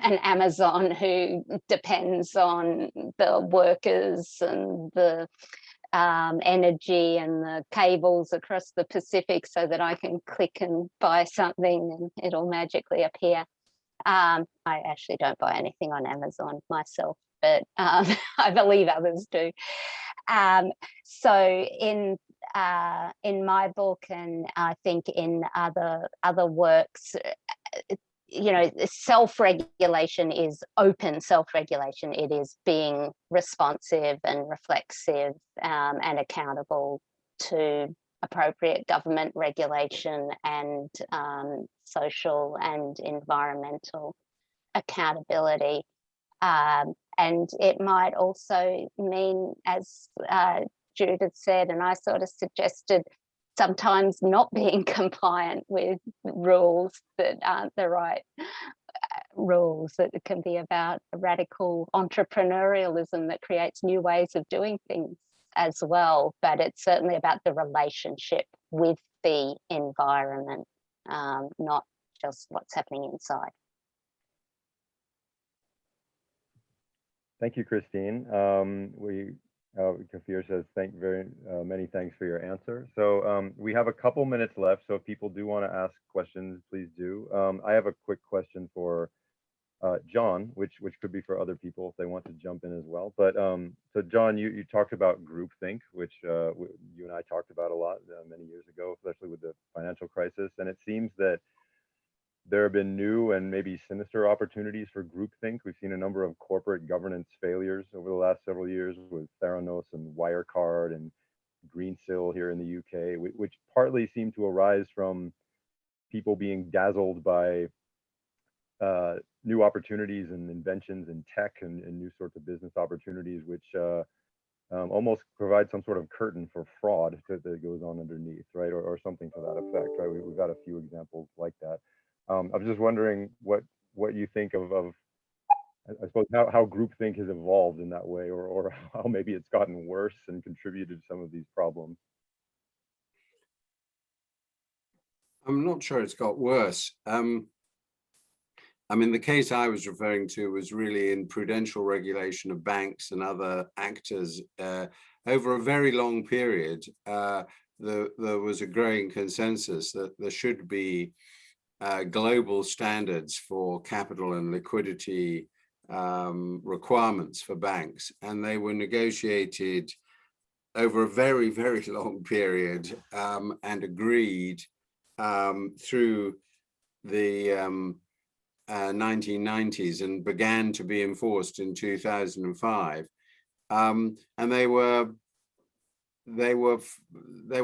an Amazon who depends on the workers and the energy and the cables across the Pacific so that I can click and buy something and it'll magically appear. I actually don't buy anything on Amazon myself, but I believe others do. So in my book, and I think in other works, self-regulation is open self-regulation. It is being responsive and reflexive and accountable to appropriate government regulation and social and environmental accountability. And it might also mean, as Judith said, and I sort of suggested, sometimes not being compliant with rules that aren't the right rules. That it can be about radical entrepreneurialism that creates new ways of doing things as well. But it's certainly about the relationship with the environment, not just what's happening inside. Thank you, Christine. Kafir says many thanks for your answer. So we have a couple minutes left, so if people do want to ask questions, please do. I have a quick question for John, which could be for other people if they want to jump in as well. But so John, you talked about groupthink, which you and I talked about a lot many years ago, especially with the financial crisis. And it seems that there have been new and maybe sinister opportunities for groupthink. We've seen a number of corporate governance failures over the last several years with Theranos and Wirecard and Greensill here in the UK, which partly seem to arise from people being dazzled by new opportunities and inventions in tech and new sorts of business opportunities, which almost provide some sort of curtain for fraud that goes on underneath, right? Or something to that effect, right? We've got a few examples like that. I was just wondering what you think of I suppose how groupthink has evolved in that way, or how maybe it's gotten worse and contributed to some of these problems. I'm not sure it's got worse. I mean, the case I was referring to was really in prudential regulation of banks and other actors. Over a very long period, there was a growing consensus that there should be global standards for capital and liquidity requirements for banks, and they were negotiated over a very, very long period and agreed through the 1990s and began to be enforced in 2005, and they were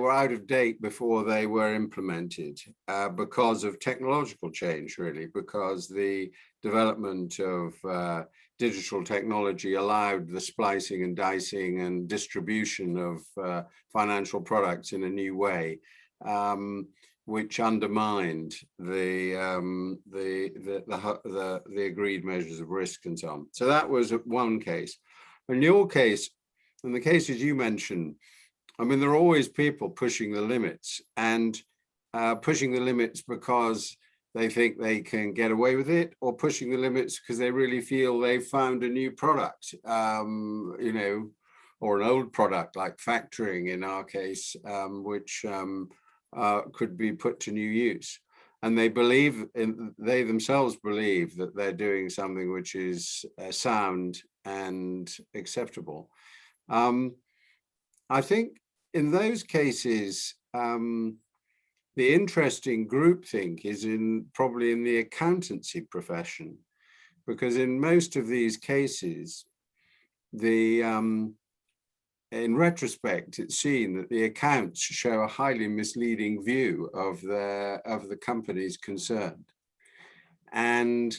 out of date before they were implemented because of technological change, really, because the development of digital technology allowed the splicing and dicing and distribution of financial products in a new way. which undermined the agreed measures of risk and so on. So that was one case. In your case, in the cases you mentioned, I mean, there are always people pushing the limits, and pushing the limits because they think they can get away with it, or pushing the limits because they really feel they've found a new product, you know, or an old product like factoring in our case, which could be put to new use. And they themselves believe that they're doing something which is sound and acceptable. I think in those cases, the interesting groupthink is probably in the accountancy profession, because in most of these cases, in retrospect, it's seen that the accounts show a highly misleading view of the companies concerned. And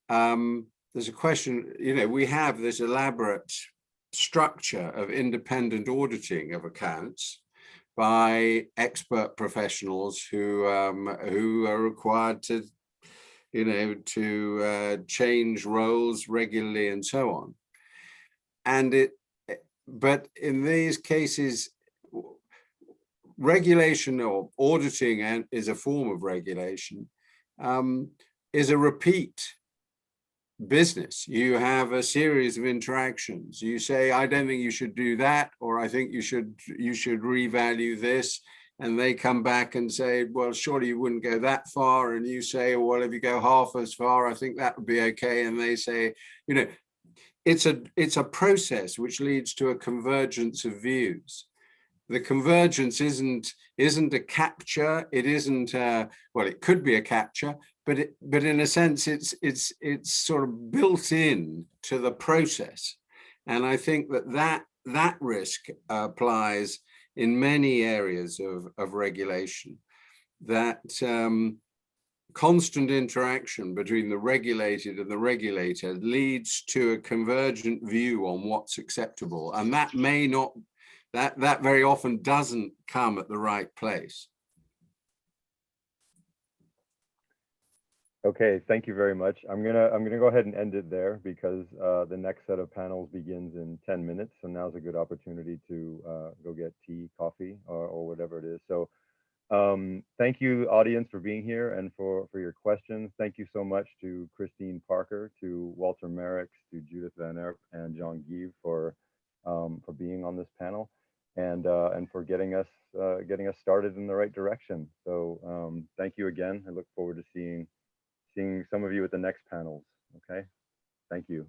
there's a question, you know, we have this elaborate structure of independent auditing of accounts by expert professionals who are required to, you know, to change roles regularly and so on. But in these cases, regulation or auditing is a form of regulation, is a repeat business. You have a series of interactions. You say, I don't think you should do that, or I think you should revalue this. And they come back and say, well, surely you wouldn't go that far. And you say, well, if you go half as far, I think that would be okay. And they say, you know, it's a process which leads to a convergence of views. The convergence isn't a capture. It isn't well, it could be a capture, but in a sense, it's sort of built in to the process. And I think that risk applies in many areas of regulation, that constant interaction between the regulated and the regulator leads to a convergent view on what's acceptable. And that may not, that very often doesn't come at the right place. Okay, thank you very much. I'm gonna go ahead and end it there, because the next set of panels begins in 10 minutes. So now's a good opportunity to go get tea, coffee, or whatever it is. So thank you, audience, for being here and for your questions. Thank you so much to Christine Parker, to Walter Merricks, to Judith van Erp, and John Gieve for being on this panel, and for getting us started in the right direction. So thank you again. I look forward to seeing some of you at the next panels. Okay, thank you.